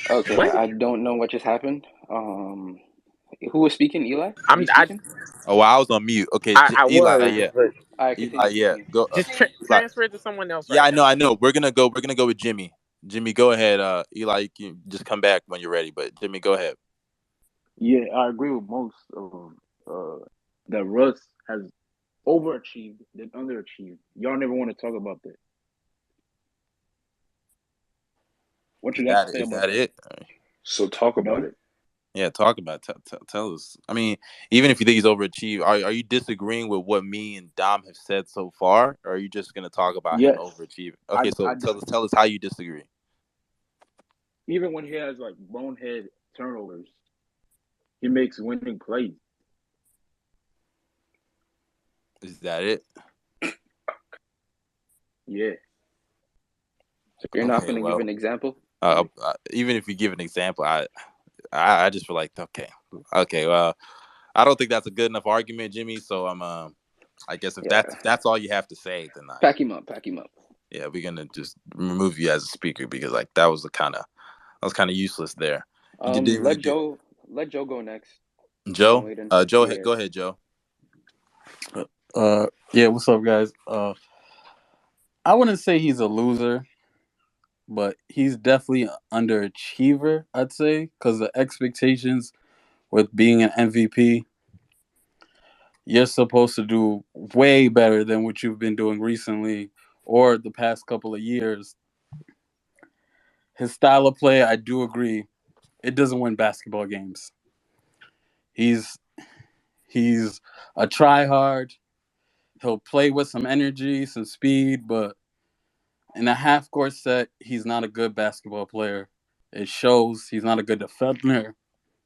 Okay, What? I don't know what just happened. Who was speaking? Eli? Are I'm you I speaking? Oh, well, I was on mute. Okay, I Eli, was, yeah, but All right, Eli, continue, yeah. continue. Go, just Eli. transfer it to someone else Yeah, right I know, now. I know. We're gonna go with Jimmy. Jimmy, go ahead. Eli, you can just come back when you're ready. But Jimmy, go ahead. Yeah, I agree with most of that Russ has overachieved than underachieved. Y'all never want to talk about that. What you got to say Is about that that? it? So talk about it. Yeah, talk about it. Tell us. I mean, even if you think he's overachieved, are you disagreeing with what me and Dom have said so far, or are you just gonna talk about him Yes, overachieving? I Okay, so I just tell us how you disagree. even when he has like bonehead turnovers, he makes winning plays. Is that it? Yeah. So you're not Okay, going to give well, an example? Like, even if you give an example, I just feel like okay, well, I don't think that's a good enough argument, Jimmy. So I guess if yeah, that's all you have to say, then pack him up, pack him up. yeah, we're gonna just remove you as a speaker because like that was kind of useless there. You didn't really Let do Joe go next. He's been Joe. waiting. Joe, Yeah. go ahead, Joe. Yeah, what's up, guys? I wouldn't say he's a loser, but he's definitely an underachiever, I'd say, because the expectations with being an MVP, you're supposed to do way better than what you've been doing recently or the past couple of years. His style of play, I do agree, it doesn't win basketball games. He's he's a try hard. He'll play with some energy, some speed, but in a half court set, he's not a good basketball player. It shows. He's not a good defender.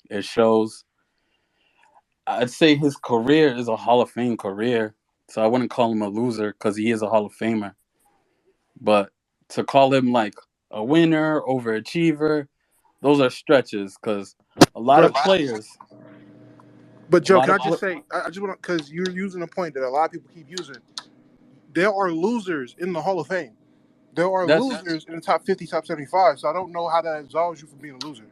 It shows. I'd say his career is a Hall of Fame career. So I wouldn't call him a loser because he is a Hall of Famer. But to call him like a winner, overachiever, those are stretches because a lot But of players, but a Joe, lot can of I just say, I just want to, because you're using a point that a lot of people keep using. There are losers in the Hall of Fame. There are that's losers in the top 50, top 75. So I don't know how that absolves you from being a loser.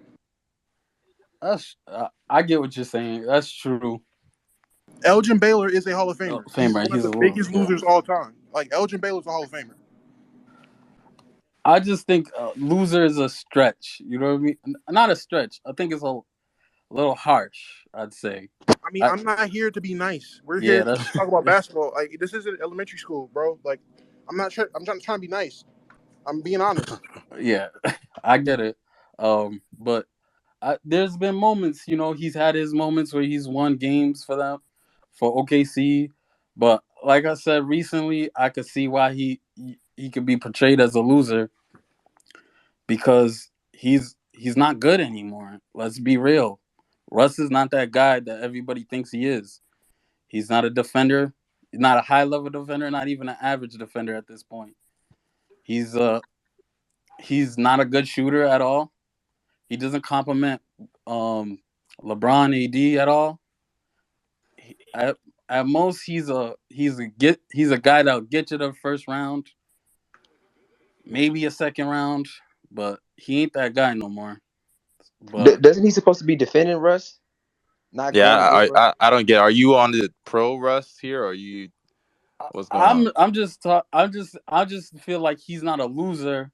I get what you're saying. That's true. Elgin Baylor is a Hall of Famer. He's Famer, one of he's the a little, biggest yeah. losers all time. Like Elgin Baylor's a Hall of Famer. I just think loser is a stretch. You know what I mean? Not a stretch. I think it's a little harsh. I'd say. I mean, I, I'm not here to be nice. We're here yeah, to that's talk about basketball. Like this isn't elementary school, bro. Like I'm not sure. I'm trying to be nice. I'm being honest. yeah. I get it. But there's been moments. He's had his moments where he's won games for them, for OKC. But like I said recently, I could see why he could be portrayed as a loser because he's not good anymore. Let's be real. Russ is not that guy that everybody thinks he is. He's not a defender. He's not a high level defender. Not even an average defender at this point. He's he's not a good shooter at all. He doesn't complement um, LeBron AD at all. He, at most, he's a guy that'll get you the first round, maybe a second round, but he ain't that guy no more. But Doesn't he supposed to be defending Russ, not Yeah, going against Russ? I don't get. Are you on the pro Russ here, or are you? What's going on? I just feel like he's not a loser,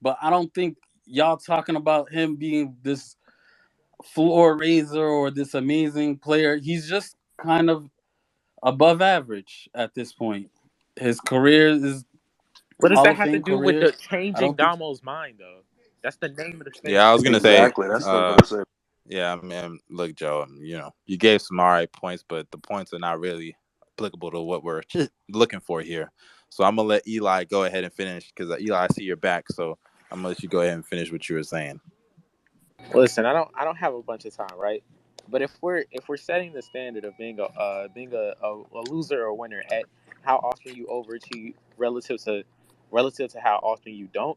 but I don't think y'all talking about him being this floor raiser or this amazing player. He's just kind of above average at this point. His career is What does Hall that of have to Fame do with career. the I changing don't think Damo's mind, though? That's the name of the Yeah, I statement. was gonna say. Exactly. That's what I'm gonna say. Yeah, man. Look, Joe. You gave some alright points, but the points are not really applicable to what we're looking for here. So I'm gonna let Eli go ahead and finish because Eli, I see your back. So I'm gonna let you go ahead and finish what you were saying. Listen, I don't have a bunch of time, right? But if we're setting the standard of being a loser or a winner at how often you overachieve relative to how often you don't,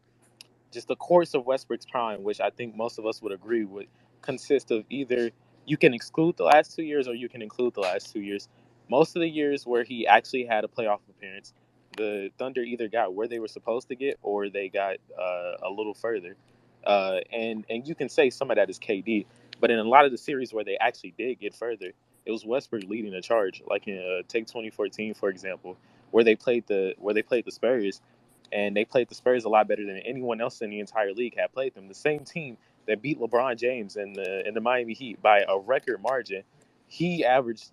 just the course of Westbrook's prime, which I think most of us would agree would consist of either you can exclude the last 2 years or you can include the last 2 years. Most of the years where he actually had a playoff appearance, the Thunder either got where they were supposed to get or they got a little further. And you can say some of that is KD, but in a lot of the series where they actually did get further, it was Westbrook leading the charge. Like in take 2014 for example, where they played the Spurs, and they played the Spurs a lot better than anyone else in the entire league had played them. The same team that beat LeBron James and the Miami Heat by a record margin. He averaged,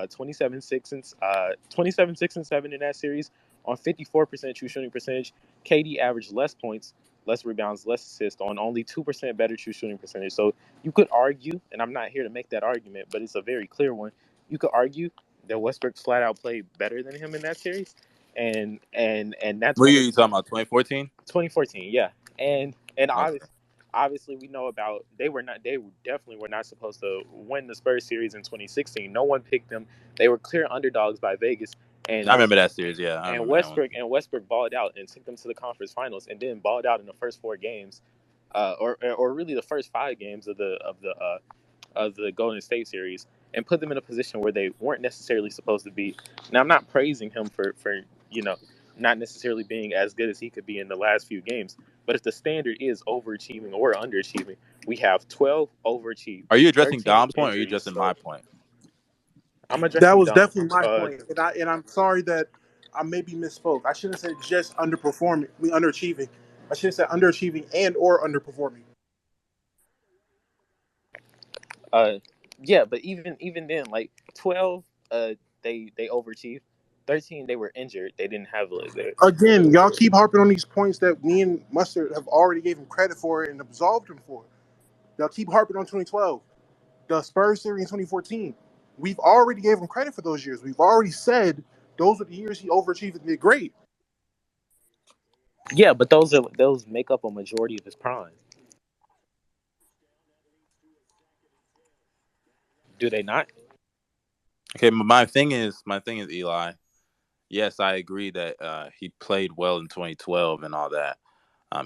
27 6 and 7 in that series on 54% true shooting percentage. KD averaged less points, less rebounds, less assists on only 2% better true shooting percentage. So you could argue, and I'm not here to make that argument, but it's a very clear one. You could argue that Westbrook flat out played better than him in that series, and that's What one year of are you talking about? 2014. 2014, yeah. And Okay. obviously we know about they definitely were not supposed to win the Spurs series in 2016. No one picked them. They were clear underdogs by Vegas, I and remember that series. Yeah, I and remember that one. Westbrook balled out and took them to the conference finals, and then balled out in the first 4 games, or really the first 5 games of the Golden State series, and put them in a position where they weren't necessarily supposed to be. Now I'm not praising him for you know not necessarily being as good as he could be in the last few games, but if the standard is overachieving or underachieving, we have 12 overachieved, Are you addressing 13 Dom's point, or are you injuries. addressing So my point? I'm That addressing was Dom. definitely my point, and I'm sorry that I maybe misspoke. I shouldn't have said just underperforming, underachieving. I should have said underachieving and or underperforming. Uh, yeah, but even then, like 12, they overachieved. 13, they were injured. They didn't have Again, y'all keep harping on these points that me and Mustard have already gave him credit for and absolved him for. Y'all keep harping on 2012, the Spurs series in 2014. We've already gave him credit for those years. We've already said those are the years he overachieved and did great. Yeah, but those make up a majority of his prime. Do they not? Okay, my thing is Eli. Yes, I agree that he played well in 2012 and all that.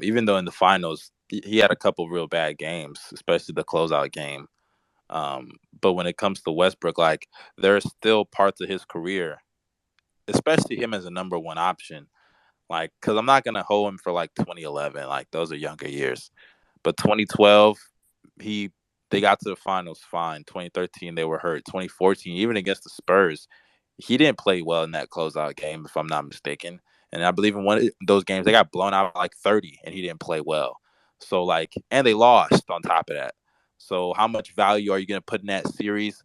Even though in the finals he had a couple real bad games, especially the closeout game. But when it comes to Westbrook, like there's still parts of his career, especially him as a number one option. Like, because I'm not gonna hold him for like 2011, like those are younger years. But 2012, he they got to the finals fine. 2013 they were hurt. 2014 even against the Spurs, he didn't play well in that closeout game if I'm not mistaken. And I believe in one of those games they got blown out like 30 and he didn't play well. So like and they lost on top of that. So how much value are you going to put in that series?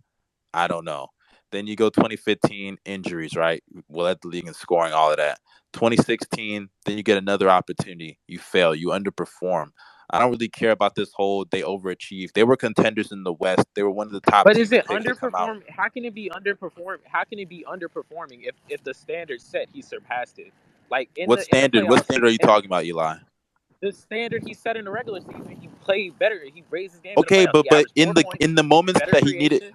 I don't know. Then you go 2015 injuries, right? We led the league in scoring, all of that. 2016, then you get another opportunity. You fail. You underperform. I don't really care about this whole they overachieved. They were contenders in the West. They were one of the top But is teams it picked to come out. underperform? How can it be underperform? How can it be underperforming if the standard set he surpassed it? Like What in the standard? What playoffs, standard are you and talking about, Eli? the standard he set in the regular season, he played better. He raised his game in the Okay, playoffs. but He averaged in more the points, in the moments better that he needed creation.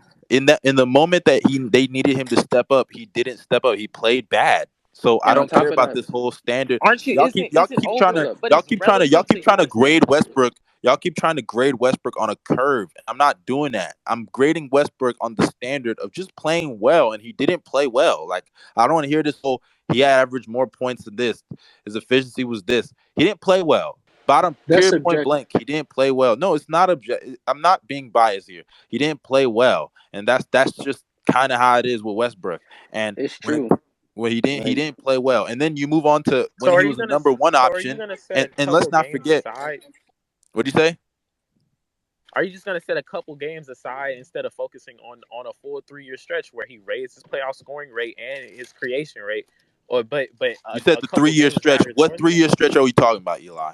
in the moment that they needed him to step up, he didn't step up. He played bad. So I And on don't care top of about that, this whole standard. Aren't you? Y'all Isn't keep trying over? to Look, but it's y'all relative keep to trying to even grade standard. Westbrook. Y'all keep trying to grade Westbrook on a curve. I'm not doing that. I'm grading Westbrook on the standard of just playing well, and he didn't play well. Like I don't want to hear this whole he averaged more points than this. His efficiency was this. He didn't play well. Bottom That's period point subjective. blank. He didn't play well. No, it's not I'm not being biased here. He didn't play well, and that's just kind of how it is with Westbrook. And it's when it true. when he Like didn't play well, and then you move on to when So he are you was a gonna? number one So are you option, gonna set a and let's couple not games forget aside? what do you say? Are you just gonna set a couple games aside instead of focusing on a full 3 year stretch where he raised his playoff scoring rate and his creation rate? Or but You said a the couple 3 year games stretch. matters What more than 3 year stretch are we talking about, Eli?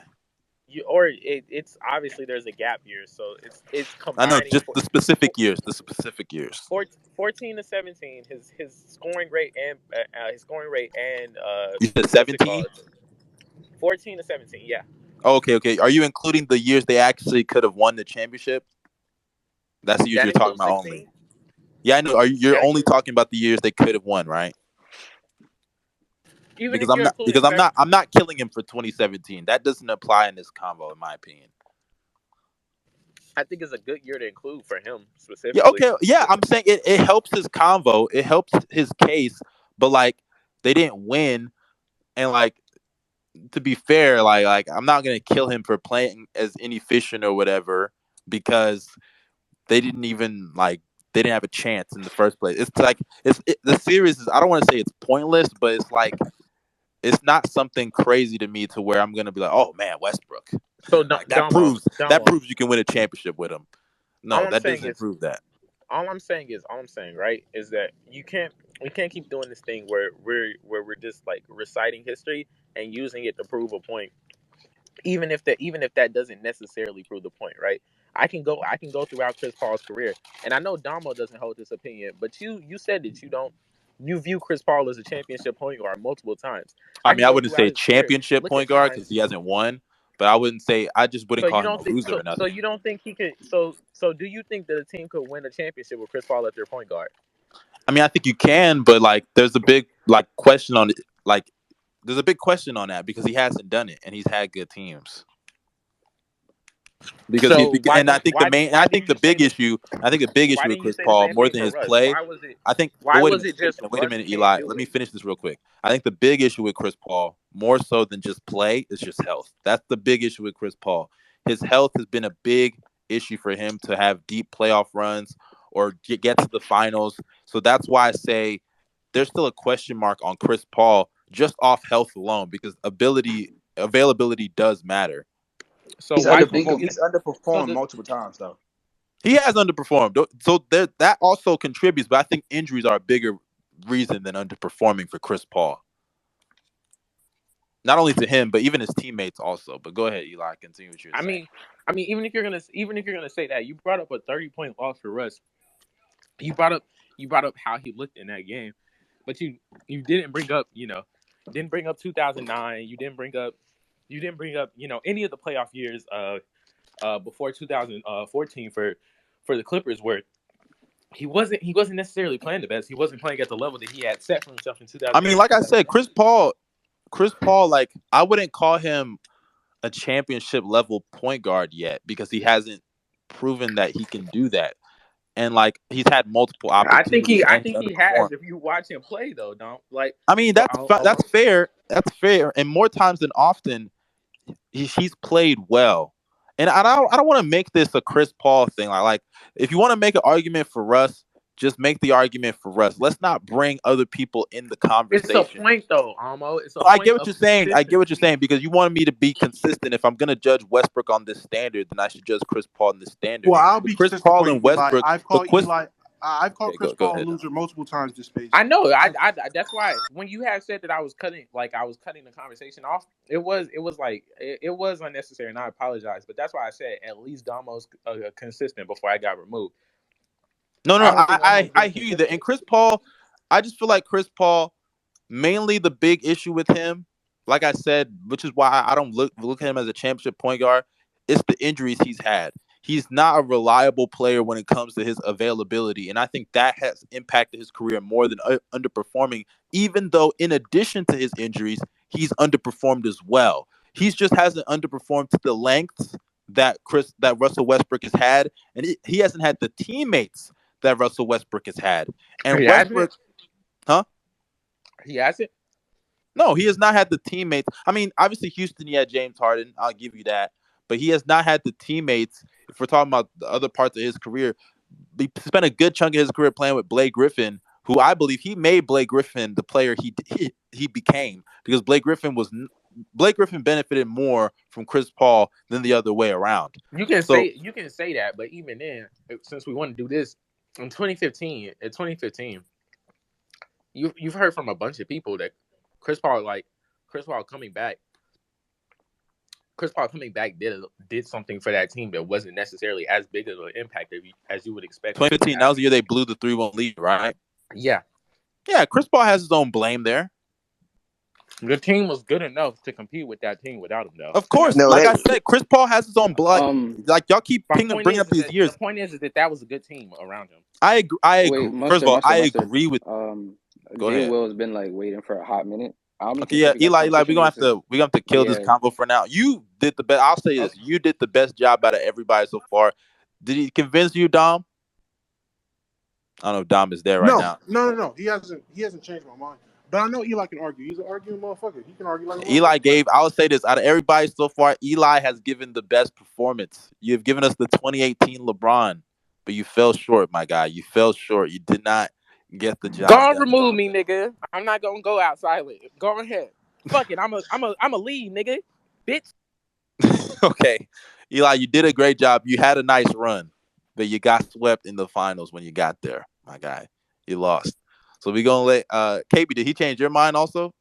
it's obviously there's a gap year, so it's I know combining just the specific years. The specific years. 14 to 17. His scoring rate and You said what's it 17. called? 14 to 17. Yeah, Oh, okay, okay. Are you including the years they actually could have won the championship? That's the years that you're talking includes about only. 16. Yeah, I know. You're That only includes talking about the years they could have won, right? even Because if you're including seven. I'm not killing him for 2017. That doesn't apply in this convo, in my opinion. I think it's a good year to include for him Yeah, specifically. okay. Yeah, I'm saying it helps his convo. It helps his case, but like they didn't win, and like to be fair, like I'm not gonna kill him for playing as inefficient or whatever because they didn't even they didn't have a chance in the first place. It's like the series is. I don't want to say it's pointless, but it's like it's not something crazy to me to where I'm gonna be like, oh man, Westbrook, So like that Domo. proves you can win a championship with him. All No, I'm that saying doesn't is, prove that. all I'm saying, right, is that we can't keep doing this thing where we're just like reciting history and using it to prove a point, even if that doesn't necessarily prove the point, right? I can go throughout Chris Paul's career, and I know Damo doesn't hold this opinion, but you said that you view Chris Paul as a championship point guard multiple times. I I mean, can I go wouldn't throughout say his career, championship look at point guard because times. he hasn't won, but I wouldn't say I just wouldn't So call you him a don't think loser or so nothing. you don't think he could do you think that a team could win a championship with Chris Paul at their point guard? I mean, I think you can, but like, there's a big question on it. Like, there's a big question on that because he hasn't done it and he's had good teams. Because So why and I don't think the main, why I think didn't the you say big this? issue, I think the big Why issue with didn't you Chris say the Paul same more thing than for his Russ? play, I think. But Why wait a was minute, it just wait a Russ minute, can't Eli. do Let me it? finish this real quick. I think the big issue with Chris Paul, more so than just play, is just health. That's the big issue with Chris Paul. His health has been a big issue for him to have deep playoff runs or get to the finals. So that's why I say there's still a question mark on Chris Paul just off health alone because availability does matter. So why can't He's so underperformed the multiple times though. He has underperformed. So there, that also contributes, but I think injuries are a bigger reason than underperforming for Chris Paul. Not only to him, but even his teammates also. But go ahead, Eli. Continue what you were I saying. mean even if you're gonna say that, you brought up a 30-point loss for Russ. You brought up how he looked in that game, but you didn't bring up didn't bring up 2009. You didn't bring up any of the playoff years before 2014 for the Clippers where he wasn't necessarily playing the best. He wasn't playing at the level that he had set for himself in I mean, 2008, like I said, 2009. Chris Paul, like I wouldn't call him a championship level point guard yet because he hasn't proven that he can do that. And like he's had multiple opportunities I and he's think he has underperformed. if you watch him play though, don't like I mean, but that's fair. That's fair. And more times than often, he's played well. And I don't want to make this a Chris Paul thing. Like if you want to make an argument for Russ, just make the argument for Russ. Let's not bring other people in the it's a conversation. point though, Almo. It's a No, I get point what of you're saying. I get what you're consistency. saying because you wanted me to be consistent. If I'm gonna judge Westbrook on this standard, then I should judge Chris Paul on this standard. Well, I'll But be Chris consistent Paul for you, and Eli. Westbrook, but Chris, I've called okay, Chris go Paul a ahead. loser multiple times this space. I know. I've, That's why when you have said that I was cutting the conversation off, it was unnecessary, and I apologize. But that's why I said at least Damo's consistent before I got removed. No, I no, don't think Almo's I being hear you there. consistent. And Chris Paul, I just feel like Chris Paul, mainly the big issue with him, like I said, which is why I don't look at him as a championship point guard. It's the injuries he's had. He's not a reliable player when it comes to his availability, and I think that has impacted his career more than underperforming. Even though, in addition to his injuries, he's underperformed as well. He's just hasn't underperformed to the lengths that Russell Westbrook has had, and he hasn't had the teammates that Russell Westbrook has had. And He hasn't it. Westbrook, huh? He hasn't. No, he has not had the teammates. I mean, obviously Houston, he had James Harden. I'll give you that. But he has not had the teammates. If we're talking about the other parts of his career, he spent a good chunk of his career playing with Blake Griffin, who I believe he made Blake Griffin the player he became because Blake Griffin benefited more from Chris Paul than the other way around. So You can say that, but even then, since we want to do this in 2015, you've heard from a bunch of people that Chris Paul Chris Paul coming back. Chris Paul coming back did something for that team that wasn't necessarily as big of an impact as you would expect him to 2015, that have. was the year they blew the 3-1 lead, right? Yeah, Yeah, Chris Paul has his own blame there. the team was good enough to compete with that team without him, though, Of and that's course, the No, like they I problem. said, Chris Paul has his own blood. Um, Like y'all keep My point bringing is, up these the years. point is that was a good team around him. I agree. I wait, agree. First of Mustard, all, Mustard, I Mustard. agree with. J Go ahead. Will has been like waiting for a hot minute. I don't Okay, yeah, think that's Eli, competition leadership. we gonna have to kill this Yeah. convo for now. You did the best. I'll say this: Okay. you did the best job out of everybody so far. Did he convince you, Dom? I don't know if Dom is there right no, now. no, no, no. He hasn't changed my mind. But I know Eli can argue. He's an arguing motherfucker. He can argue like a Eli motherfucker. gave. I would say this: out of everybody so far, Eli has given the best performance. You've given us the 2018 LeBron, but you fell short, my guy. You fell short. You did not get the Go job on, done. remove me, nigga. I'm not gonna go outside with it. Go ahead. Fuck it. I'm a leave, nigga. Bitch. Okay, Eli, you did a great job. You had a nice run, but you got swept in the finals when you got there, my guy. You lost. So we gonna let KB. Did he change your mind also?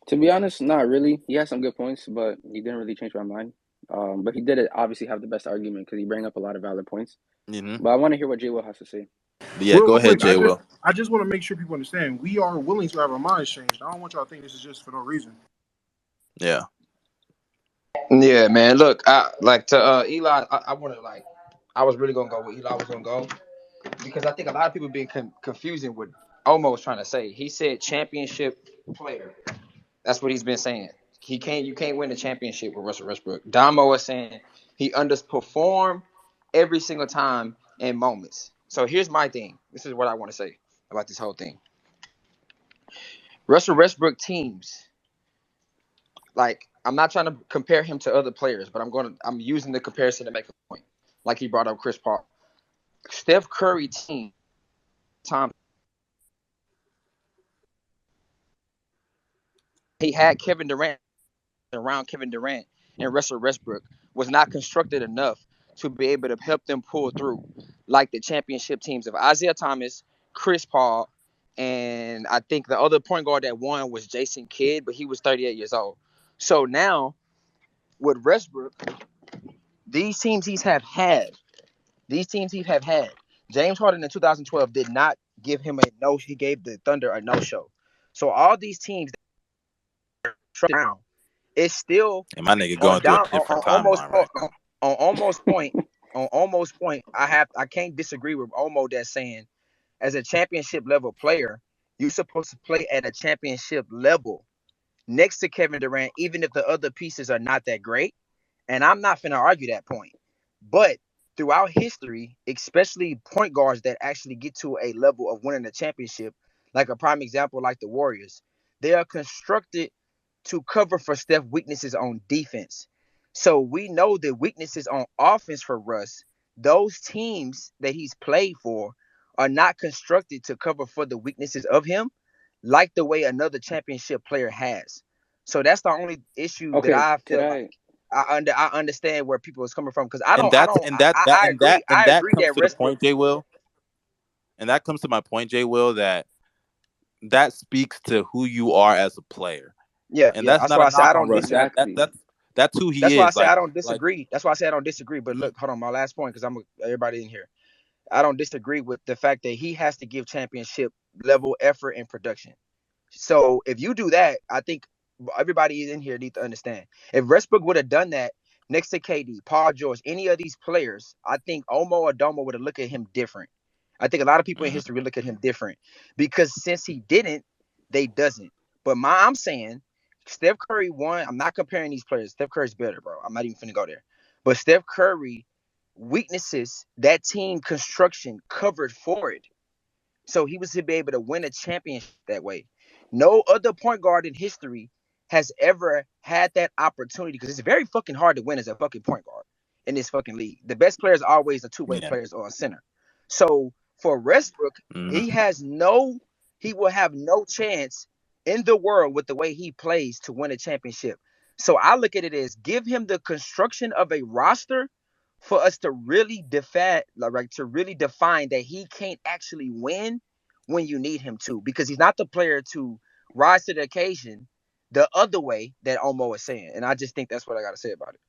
To be honest, not really. He has some good points, but he didn't really change my mind. But he did obviously have the best argument because he bring up a lot of valid points. Mm-hmm. But I want to hear what Jay Will has to say. But yeah, Real go ahead, quick, Jay. Will. I just want to make sure people understand we are willing to have our minds changed. I don't want y'all to think this is just for no reason. Yeah. Yeah, man. Look, I like to Eli. I want to like. I was really gonna go where Eli was gonna go because I think a lot of people being confusing what Omo was trying to say. He said championship player. That's what he's been saying. He can't. You can't win a championship with Russell Westbrook. Domo is saying he underperformed every single time in moments. So here's my thing. This is what I want to say about this whole thing. Russell Westbrook teams. Like I'm not trying to compare him to other players, but I'm using the comparison to make a point. Like he brought up Chris Paul. Steph Curry team time he had Kevin Durant around Kevin Durant and Russell Westbrook was not constructed enough to be able to help them pull through like the championship teams of Isaiah Thomas, Chris Paul, and I think the other point guard that won was Jason Kidd, but he was 38 years old. So now with Westbrook, these teams he's have had, these teams he have had, James Harden in 2012 did not give him a no. He gave the Thunder a no show. So all these teams down, it's still And my nigga on going through a down different almost timeline right now. on almost point on almost point. I can't disagree with Omo that's saying as a championship level player, you're supposed to play at a championship level next to Kevin Durant, even if the other pieces are not that great. And I'm not finna argue that point. But throughout history, especially point guards that actually get to a level of winning a championship, like a prime example, like the Warriors, they are constructed to cover for Steph weaknesses on defense. So we know the weaknesses on offense for Russ, those teams that he's played for are not constructed to cover for the weaknesses of him like the way another championship player has. So that's the only issue that Okay, I could feel I? like I understand where people is coming from because I And don't I that's don't and that that I and that agree and that comes that to the Westbrook. point, Jay Will. And that comes to my point, Jay Will, that that speaks to who you are as a player. Yeah, And yeah. that's That's not why a I say knock I on don't Russ. disagree. Exactly. That's who That's he why I is. say I don't Like disagree. That's why I say I don't disagree. But mhm. look, hold on, my last point because I'm everybody in here. I don't disagree with the fact that he has to give championship level effort and production. So if you do that, I think everybody in here needs to understand. If Westbrook would have done that next to KD, Paul George, any of these players, I think Omo or Domo would have looked at him different. I think a lot of people in Mhm. history look at him different because since he didn't, they doesn't. But I'm saying Steph Curry won. I'm not comparing these players. Steph Curry's better, bro. I'm not even finna go there. But Steph Curry weaknesses, that team construction covered for it. So he was to be able to win a championship that way. No other point guard in history has ever had that opportunity because it's very fucking hard to win as a fucking point guard in this fucking league. The best players are always the two-way Yeah. players or a center. So for Westbrook, Mhm. he will have no chance in the world with the way he plays to win a championship. So I look at it as give him the construction of a roster for us to really to really define that he can't actually win when you need him to, because he's not the player to rise to the occasion the other way that Omo is saying. And I just think that's what I gotta say about it.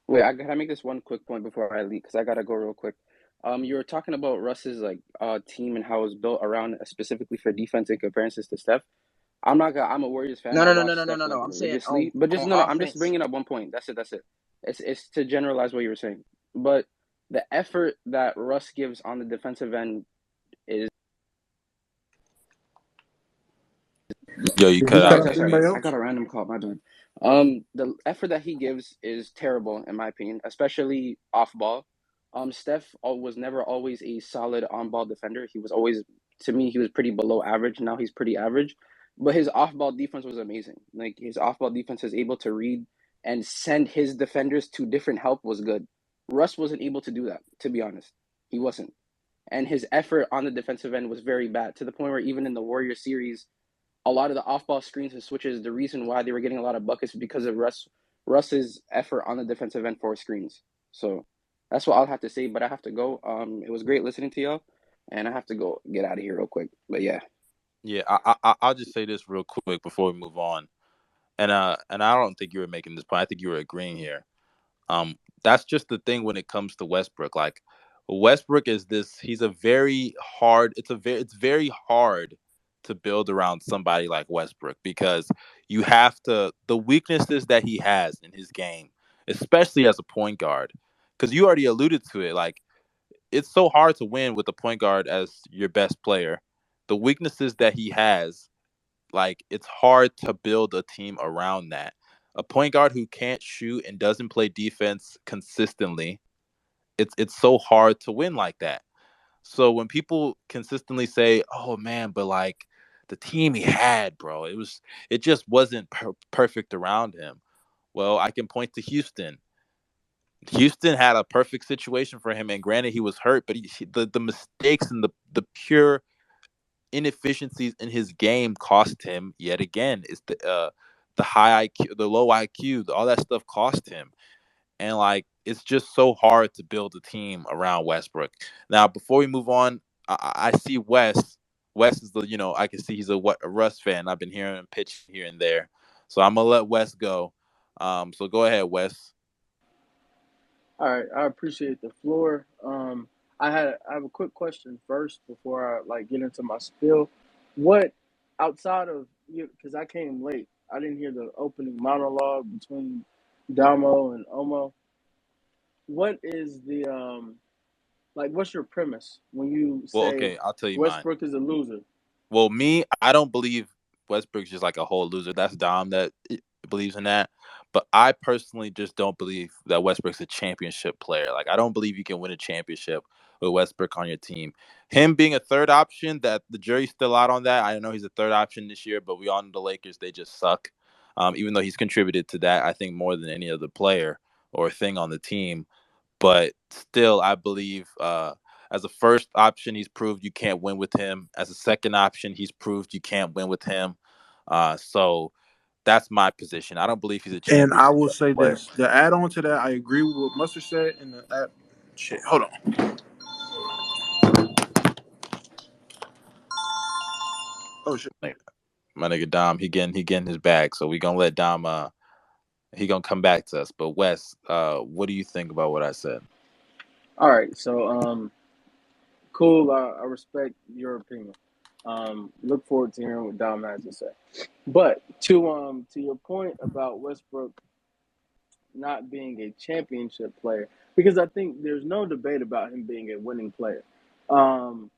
Wait, I gotta make this one quick point before I leave because I gotta go real quick. You were talking about Russ's team and how it's built around specifically for defense in comparisons to Steph. I'm not gonna. I'm a Warriors fan. No, I no, no, no, watch no, no, Steph no, like no. I'm saying religiously, but just on no, no. I'm just offense. bringing up one point. That's it. That's it. It's to generalize what you were saying. But the effort that Russ gives on the defensive end is Yo, you Did he cut cut out, sorry, out sorry, Jay. sorry. anybody I else? got a random call. My bad. The effort that he gives is terrible in my opinion, especially off ball. Steph was never always a solid on ball defender. He was always, to me, he was pretty below average. Now he's pretty average. but his off-ball defense was amazing. Like his off-ball defense is able to read and send his defenders to different help was good. Russ wasn't able to do that, to be honest. He wasn't. And his effort on the defensive end was very bad, to the point where even in the Warriors series, a lot of the off-ball screens and switches, the reason why they were getting a lot of buckets is because of Russ's effort on the defensive end for screens. So that's what I'll have to say, but I have to go. It was great listening to y'all, and I have to go get out of here real quick. But yeah. Yeah, I'll just say this real quick before we move on, and I don't think you were making this point. I think you were agreeing here. Um, that's just the thing when it comes to Westbrook. Like Westbrook is this. He's a very hard. It's very hard to build around somebody like Westbrook because you have to the weaknesses that he has in his game, especially as a point guard. Because you already alluded to it. Like it's so hard to win with a point guard as your best player. The weaknesses that he has, like it's hard to build a team around that. A point guard who can't shoot and doesn't play defense consistently, it's so hard to win like that. So when people consistently say, "Oh man, but like the team he had, bro, it just wasn't perfect around him." Well, I can point to Houston. Houston had a perfect situation for him, and granted he was hurt, but the mistakes and the pure inefficiencies in his game cost him yet again. It's the high IQ, the low IQ, all that stuff cost him, and like it's just so hard to build a team around Westbrook. Now, before we move on, I see Wes. Wes is the I can see he's a Russ fan. I've been hearing him pitch here and there, so I'm gonna let Wes go. So go ahead, Wes. All right, I appreciate the floor. I have a quick question first before I like get into my spiel. What outside of you? Because I came late, I didn't hear the opening monologue between Damo and Omo. What is the like? What's your premise when you Well, say okay, I'll tell you mine. Westbrook is a loser? Well, me, I don't believe Westbrook's just like a whole loser. That's Dom that believes in that. But I personally just don't believe that Westbrook's a championship player. Like I don't believe you can win a championship with Westbrook on your team. Him being a third option, that the jury's still out on that. I know he's a third option this year, but we all know the Lakers, they just suck. Even though he's contributed to that, I think more than any other player or thing on the team. But still, I believe as a first option, he's proved you can't win with him. As a second option, he's proved you can't win with him. So that's my position. I don't believe he's a And I championship will say player. this: the add on to that, I agree with what Mustard said. And the shit, hold on. Oh shit. Like, my nigga Dom, he getting his bag. So we gonna let Dom. He gonna come back to us. But Wes, what do you think about what I said? All right, so cool. I respect your opinion. Look forward to hearing what Dom has to say. But to your point about Westbrook not being a championship player, because I think there's no debate about him being a winning player. Um,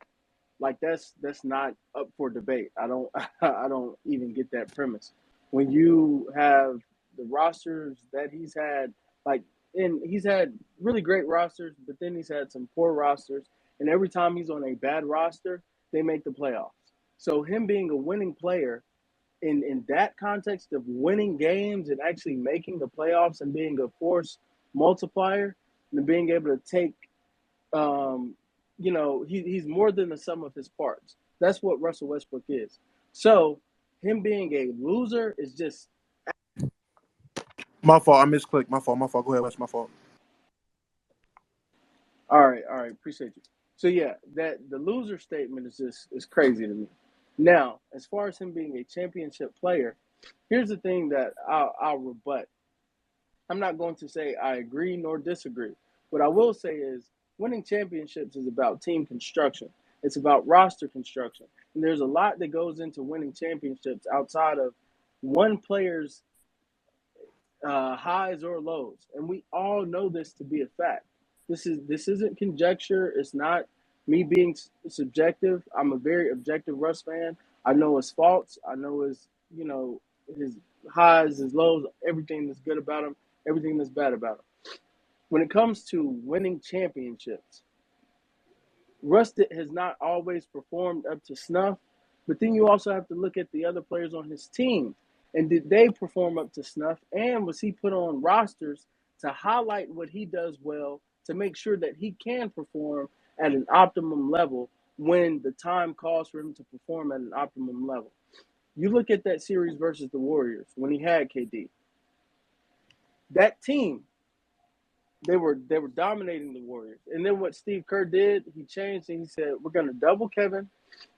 like that's not up for debate. I don't I don't even get that premise. When you have the rosters that he's had, like and he's had really great rosters, but then he's had some poor rosters, and every time he's on a bad roster, they make the playoffs. So him being a winning player in that context of winning games and actually making the playoffs and being a force multiplier and being able to take um, he's more than the sum of his parts. That's what Russell Westbrook is. So him being a loser is just My fault. I misclicked. My fault. My fault. Go ahead. That's my fault. all right. All right, appreciate you. So yeah, that the loser statement is crazy to me. Now, as far as him being a championship player, here's the thing that I'll rebut. I'm not going to say I agree nor disagree. What I will say is winning championships is about team construction. It's about roster construction. And there's a lot that goes into winning championships outside of one player's highs or lows. And we all know this to be a fact. This isn't conjecture. It's not me being subjective. I'm a very objective Russ fan. I know his faults. I know his highs, his lows, everything that's good about him, everything that's bad about him. When it comes to winning championships, Russ has not always performed up to snuff, But then you also have to look at the other players on his team. And did they perform up to snuff? And was he put on rosters to highlight what he does well to make sure that he can perform at an optimum level when the time calls for him to perform at an optimum level? You look at that series versus the Warriors when he had KD. That team, they were dominating the Warriors. And then what Steve Kerr did, he changed and he said, we're going to double Kevin,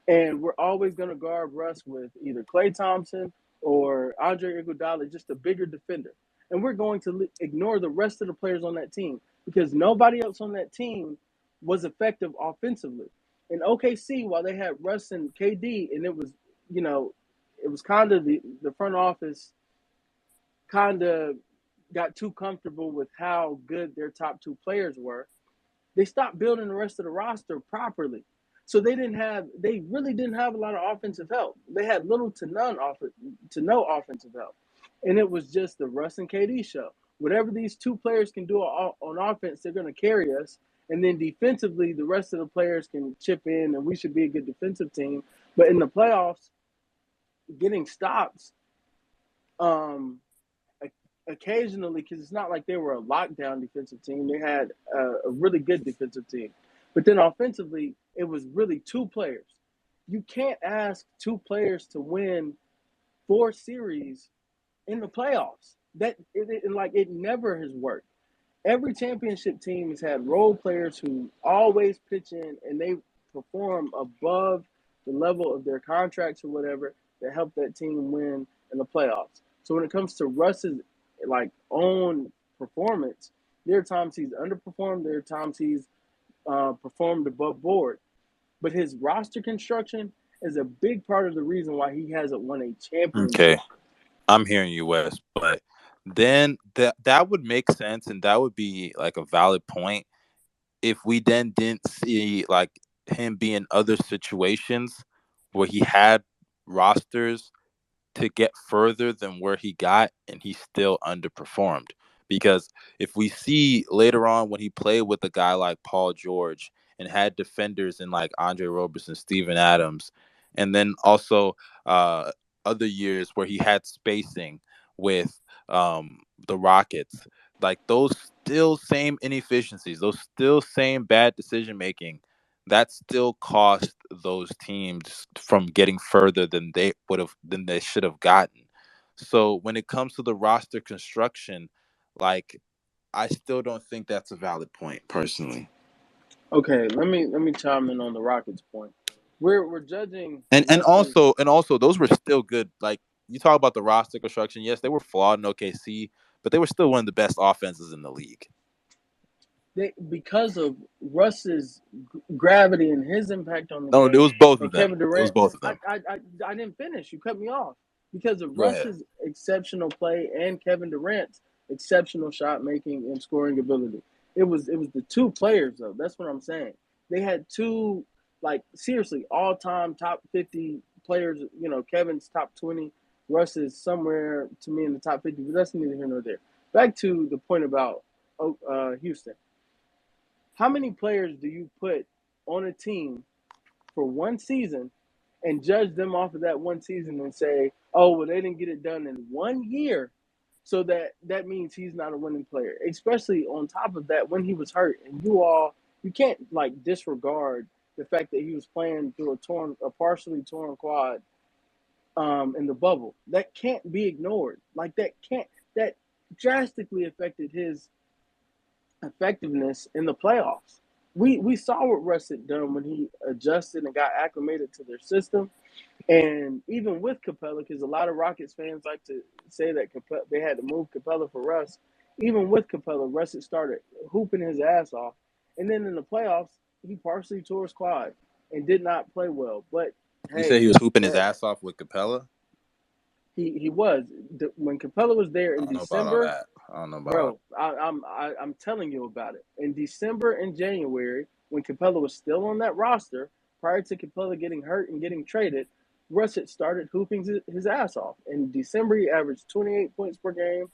and we're always going to guard Russ with either Klay Thompson or Andre Iguodala, just a bigger defender. And we're going to ignore the rest of the players on that team because nobody else on that team was effective offensively. In OKC, while they had Russ and KD, and it was, it was kind of the front office kind of got too comfortable with how good their top two players were. They stopped building the rest of the roster properly. So they really didn't have a lot of offensive help. They had little to no offensive help. And it was just the Russ and KD show. Whatever these two players can do on offense, they're going to carry us. And then defensively, the rest of the players can chip in, and we should be a good defensive team. But in the playoffs, getting stops, occasionally, because it's not like they were a lockdown defensive team. They had a really good defensive team. But then offensively, it was really two players. You can't ask two players to win 4 series in the playoffs. It never has worked. Every championship team has had role players who always pitch in and they perform above the level of their contracts or whatever that help that team win in the playoffs. So when it comes to Russ's own performance, there are times he's underperformed, there are times he's performed above board. But his roster construction is a big part of the reason why he hasn't won a Okay, championship. I'm hearing you, Wes, but then that would make sense, and that would be like a valid point if we then didn't see like him be in other situations where he had rosters to get further than where he got and he still underperformed. Because if we see later on when he played with a guy like Paul George and had defenders in like Andre Roberson, Steven Adams, and then also uh, other years where he had spacing with the Rockets, like those still same inefficiencies, those still same bad decision making, that still cost those teams from getting further than they should have gotten. So when it comes to the roster construction, like I still don't think that's a valid point personally. Okay, let me chime in on the Rockets point. We're judging And and Russ's. also and also those were still good. Like you talk about the roster construction, yes, they were flawed in OKC, but they were still one of the best offenses in the league. Because of Russ's gravity and his impact on the No, it game, was both of and them. Kevin It was Durant. both of I them. I I, I didn't finish. You cut me off. Because of Go ahead. Russ's exceptional play and Kevin Durant's exceptional shot making and scoring ability. It was the two players though. That's what I'm saying. They had two seriously all time top 50 players. Kevin's top 20. Russ is somewhere to me in the top 50, but that's neither here nor there. Back to the point about Houston. How many players do you put on a team for one season and judge them off of that one season and say, oh, well, they didn't get it done in 1 year, so that means he's not a winning player? Especially on top of that, when he was hurt, and you can't disregard the fact that he was playing through a partially torn quad in the bubble. That can't be ignored. That drastically affected his effectiveness in the playoffs. We saw what Russ had done when he adjusted and got acclimated to their system. And even with Capella, because a lot of Rockets fans like to say that they had to move Capella for Russ. Even with Capella, Russ had started hooping his ass off. And then in the playoffs, he partially tore his quad and did not play well. But You say hey, he was hooping his that ass off with Capella? he was. When Capella was there I in don't know about all December, that. I don't know about all bro, I'm telling you about it. In December and January, when Capella was still on that roster, prior to Capella getting hurt and getting traded, Russ had started hooping his ass off. In December, he averaged 28 points per game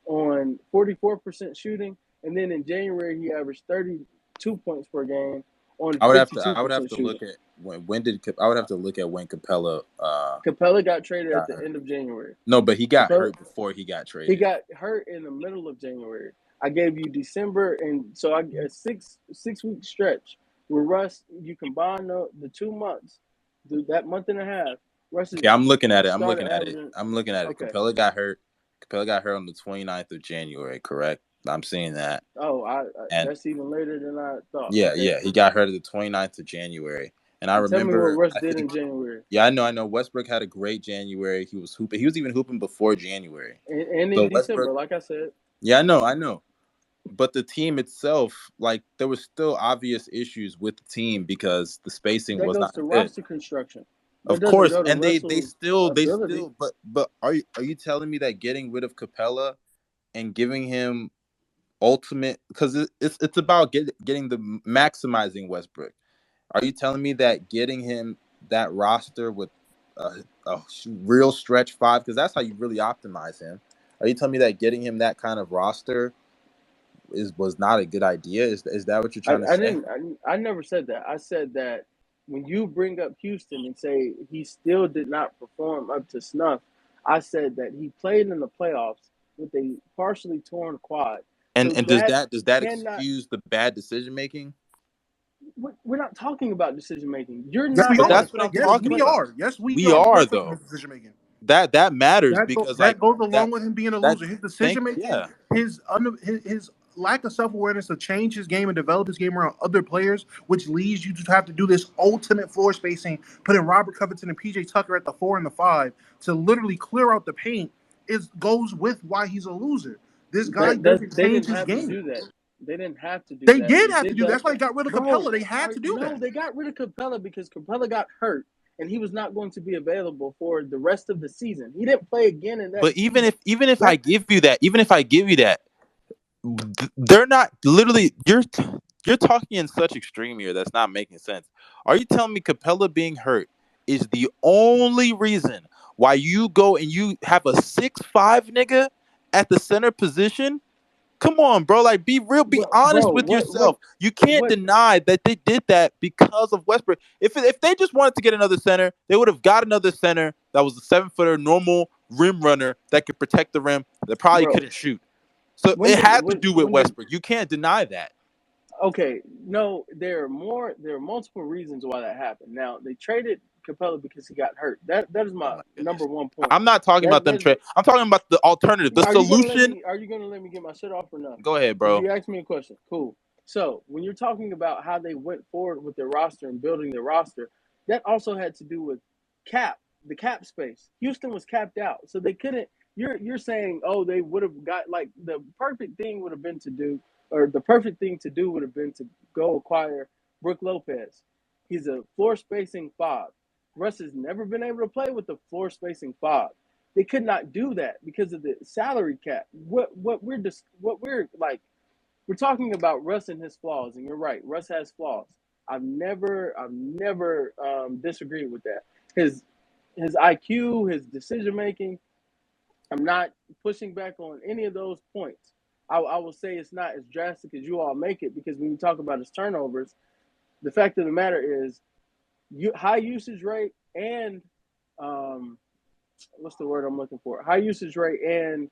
on 44% shooting, and then in January, he averaged 32 points per game on I would have to. I would have 52% to shooting. look at when did I would have to look at when Capella Capella got traded at got the hurt. end of January. No, but he got Capella hurt before he got he traded. got hurt in the middle of January. I gave you December, and so a 6 week stretch where Russ. You combine the 2 months, that month and a half. Russ Okay, is I'm looking at it. I'm started looking at it. averaging. I'm looking at it. Okay. Capella got hurt. Capella got hurt on the 29th of January. Correct. I'm seeing that. Oh, And that's even later than I thought. yeah, Okay. yeah, he got hurt at the 29th of January. And I And tell me what remember, Russ I did in think, January. yeah, I know. Westbrook had a great January. He was hooping. He was even hooping before January. And in So Westbrook, December, like I said. yeah, I know. But the team itself, like, there was still obvious issues with the team because the spacing That was goes not to good. roster construction. That Of doesn't course, go to and they Russell's still ability. but are you telling me that getting rid of Capella and giving him ultimate, because it's about getting the maximizing Westbrook. Are you telling me that getting him that roster with a real stretch five, because that's how you really optimize him? Are you telling me that getting him that kind of roster was not a good idea? Is that what you're I, trying to I say? didn't. I never said that. I said that when you bring up Houston and say he still did not perform up to snuff, I said that he played in the playoffs with a partially torn quad. So And that does that cannot. excuse the bad decision making? We're not talking about decision making. You're Yes, we not But going to are. that's what I'm fucking. Yes, talking we But about. are. Yes, we We are. We are are talking though. about decision making. That matters because, like, That goes that along with him being a that loser. His think decision making, yeah. his lack of self awareness to change his game and develop his game around other players, which leads you to have to do this ultimate floor spacing, putting Robert Covington and PJ Tucker at the 4 and the 5 to literally clear out the paint. Is goes with why he's a loser. This guy doesn't they change didn't his have to game. do that. They didn't have to do They that. did They have to did do. that. That's why he got rid of Capella. Bro, They had to do no, that. they got rid of Capella because Capella got hurt and he was not going to be available for the rest of the season. He didn't play again in that But even season. if I That give you that, they're not literally. You're talking in such extreme here that's not making sense. Are you telling me Capella being hurt is the only reason why you go and you have a 6'5" nigga at the center position? Come on, bro. Like, be real. Be honest bro, with what yourself. You can't what deny that they did that because of Westbrook. If they just wanted to get another center, they would have got another center that was a 7-footer, normal rim runner that could protect the rim. That probably bro, couldn't shoot. So when it did had to do with when did Westbrook. You can't deny that. okay, no, there are multiple reasons why that happened. Now, they traded Capella because he got hurt. That is Oh my my number goodness. one point. I'm not talking about them That's trade. I'm talking about the alternative, the solution. Are you gonna let me get my shit off or no? Go ahead, Because bro. you asked me a question. Cool. So when you're talking about how they went forward with their roster and building their roster, that also had to do with the cap space. Houston was capped out, so they couldn't. You're saying, oh, they would have got like the perfect thing would have been to do, or the perfect thing to do would have been to go acquire Brook Lopez. He's a floor spacing five. Russ has never been able to play with the floor spacing five. They could not do that because of the salary cap. What we're like, we're talking about Russ and his flaws, and you're right. Russ has flaws. I've never disagreed with that. His IQ, his decision making. I'm not pushing back on any of those points. I will say it's not as drastic as you all make it because when you talk about his turnovers, the fact of the matter is, high usage rate and um, what's the word I'm looking for? High usage rate and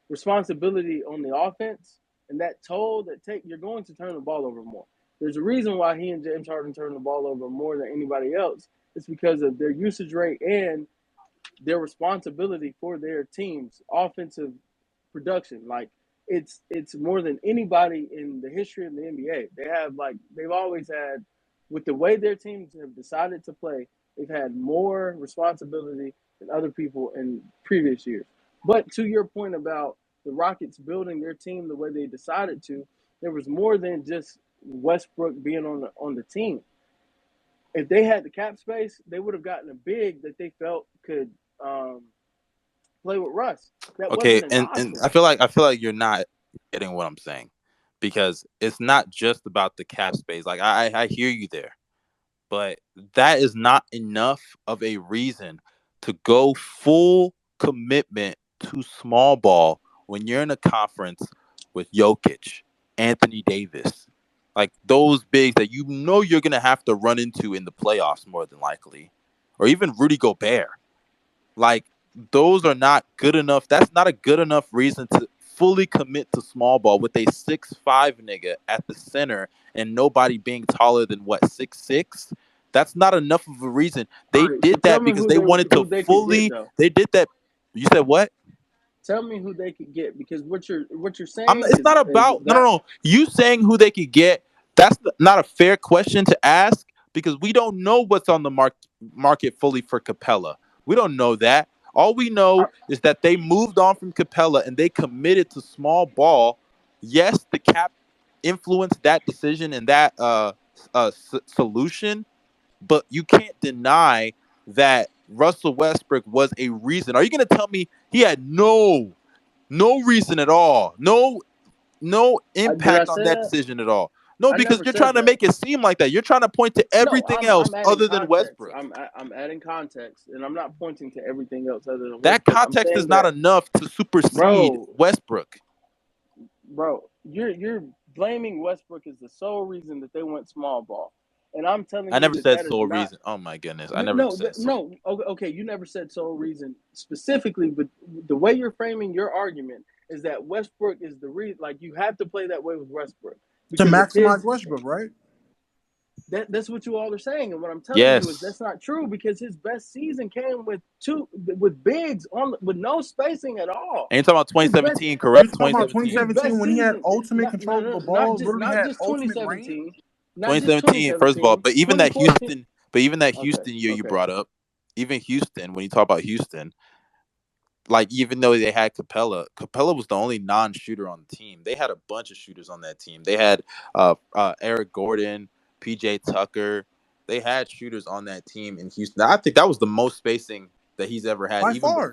responsibility on the offense, and that toll that take you're going to turn the ball over more. There's a reason why he and James Harden turn the ball over more than anybody else. It's because of their usage rate and their responsibility for their team's offensive production. Like it's more than anybody in the history of the NBA. They've always had, with the way their teams have decided to play, they've had more responsibility than other people in previous years. But to your point about the Rockets building their team the way they decided to, there was more than just Westbrook being on the team. If they had the cap space, they would have gotten a big that they felt could um, play with Russ. That Okay, wasn't an and option. I feel like you're not getting what I'm saying, because it's not just about the cap space. Like, I hear you there, but that is not enough of a reason to go full commitment to small ball when you're in a conference with Jokic, Anthony Davis. Like those bigs that you know you're gonna have to run into in the playoffs more than likely, or even Rudy Gobert. Like those are not good enough. That's not a good enough reason to fully commit to small ball with a 6'5" nigga at the center and nobody being taller than what 6'6". That's not enough of a reason. All They right, so did tell that me because they wanted to who they could get fully. though. They did that. You said what? Tell me who they could get because what you're saying It's not is about no, no, that no. You saying who they could get? That's not a fair question to ask because we don't know what's on the market fully for Capella. We don't know that. All we I, know is that they moved on from Capella and they committed to small ball. Yes, the cap influenced that decision and that solution, but you can't deny that Russell Westbrook was a reason. Are you going to tell me he had no reason at all, no did I impact on say that that? decision at all? No, I because never you're said trying to that. make it seem like that. You're trying to point to No, everything else I'm adding other than context. Westbrook. I'm adding context, and I'm not pointing to everything else other than That Westbrook. I'm context is saying not that, enough to supersede bro, Westbrook. you're blaming Westbrook as the sole reason that they went small ball, and I'm telling I you never that said that is sole not. reason. Oh my goodness, I No, never no, said sole. no. Okay, you never said sole reason specifically, but the way you're framing your argument is that Westbrook is the reason. Like you have to play that way with Westbrook To because if maximize his Westbrook, right? that's what you all are saying, and what I'm telling you is Yes, that's not true because his best season came with bigs on with no spacing at all. and you're talking about His best 2017, You correct? talking about his 2017, best 2017 when he had season, ultimate not no control of no the not ball, just literally not had just ultimate reign? 2017, not just 2017. First of all, 2017, but even that 2014. Houston, but even that Okay, Houston year you okay, brought up, even Houston, when you talk about Houston, like even though they had Capella was the only non-shooter on the team. They had a bunch of shooters on that team. They had Eric Gordon, PJ Tucker. They had shooters on that team in Houston. I think that was the most spacing that he's ever had, By far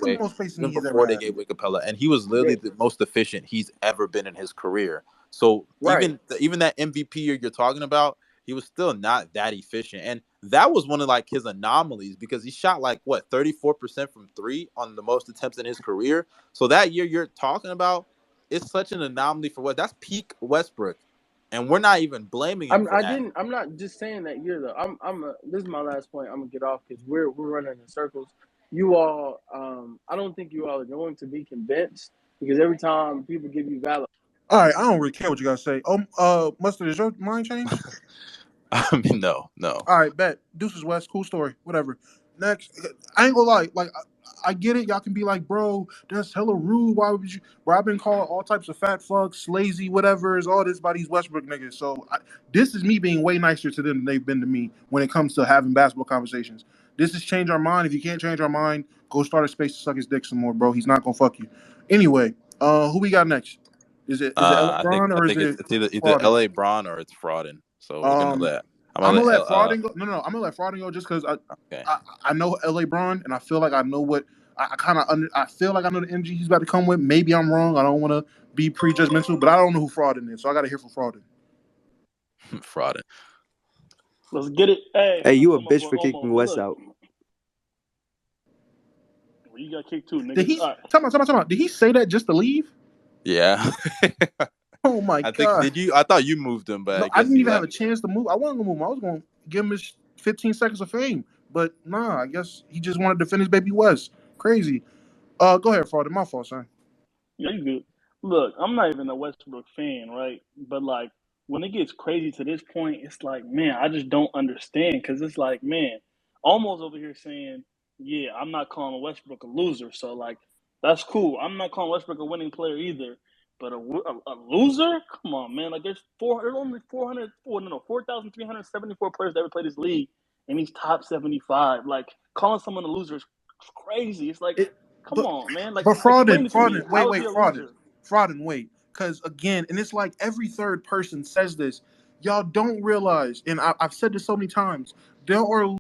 the most spacing even he's ever before they had. gave away Capella, and he was literally yeah, the most efficient he's ever been in his career. So right. even that MVP year you're talking about, he was still not that efficient. And that was one of like his anomalies because he shot like what 34% from three on the most attempts in his career. So that year you're talking about is such an anomaly for what that's peak Westbrook. And we're not even blaming him for that. I'm not just saying that year though. This is my last point. I'm gonna get off because we're running in circles. You all, I don't think you all are going to be convinced because every time people give you valid. All right, I don't really care what you guys say. Mustard, is your mind changed? I mean, no. All right, bet. Deuces West, cool story, whatever. Next, I ain't gonna lie. Like, I get it. Y'all can be like, bro, that's hella rude. Why would you? Bro, I've been called all types of fat fucks, lazy, whatever. Is all this by these Westbrook niggas. So this is me being way nicer to them than they've been to me when it comes to having basketball conversations. This is change our mind. If you can't change our mind, go start a space to suck his dick some more, bro. He's not gonna fuck you. Anyway, who we got next? Is it LeBron I or is think it it's either Frauden? LA Braun or it's frauding. So we're gonna Um, let I'm gonna I'm gonna let let Frauden go. No, I'm gonna let Frauden go just because okay. I know LA Braun and I feel like I know what I kind of I feel like I know the energy he's about to come with. Maybe I'm wrong. I don't want to be prejudgmental, but I don't know who Frauden is, so I got to hear from Frauden. Frauding. Let's get it. Hey, Hey, let's you a come up bitch with for Omo. kicking But West look, out. you got kicked too, Did nigga. he? All right. Tell me. Did he say that just to leave? Yeah. Oh my I think god! did you? I thought you moved him, but No, I I guess didn't he even have a left. chance to move. I wasn't gonna move him. I was gonna give him his 15 seconds of fame, but nah. I guess he just wanted to finish Baby West. Crazy. Go ahead, Frauden. My fault, son. Yeah, you good. Look, I'm not even a Westbrook fan, right? But like when it gets crazy to this point, it's like, man, I just don't understand because it's like, man, almost over here saying, yeah, I'm not calling Westbrook a loser, so like that's cool. I'm not calling Westbrook a winning player either, but a loser? Come on, man! Like there's only 4,374 players that ever played this league, and he's top 75. Like calling someone a loser is crazy. It's like, It, come but on, man! Like but explain it to me. wait, How is he a frauding, loser? wait, because again, and it's like every third person says this. Y'all don't realize, and I've said this so many times. There are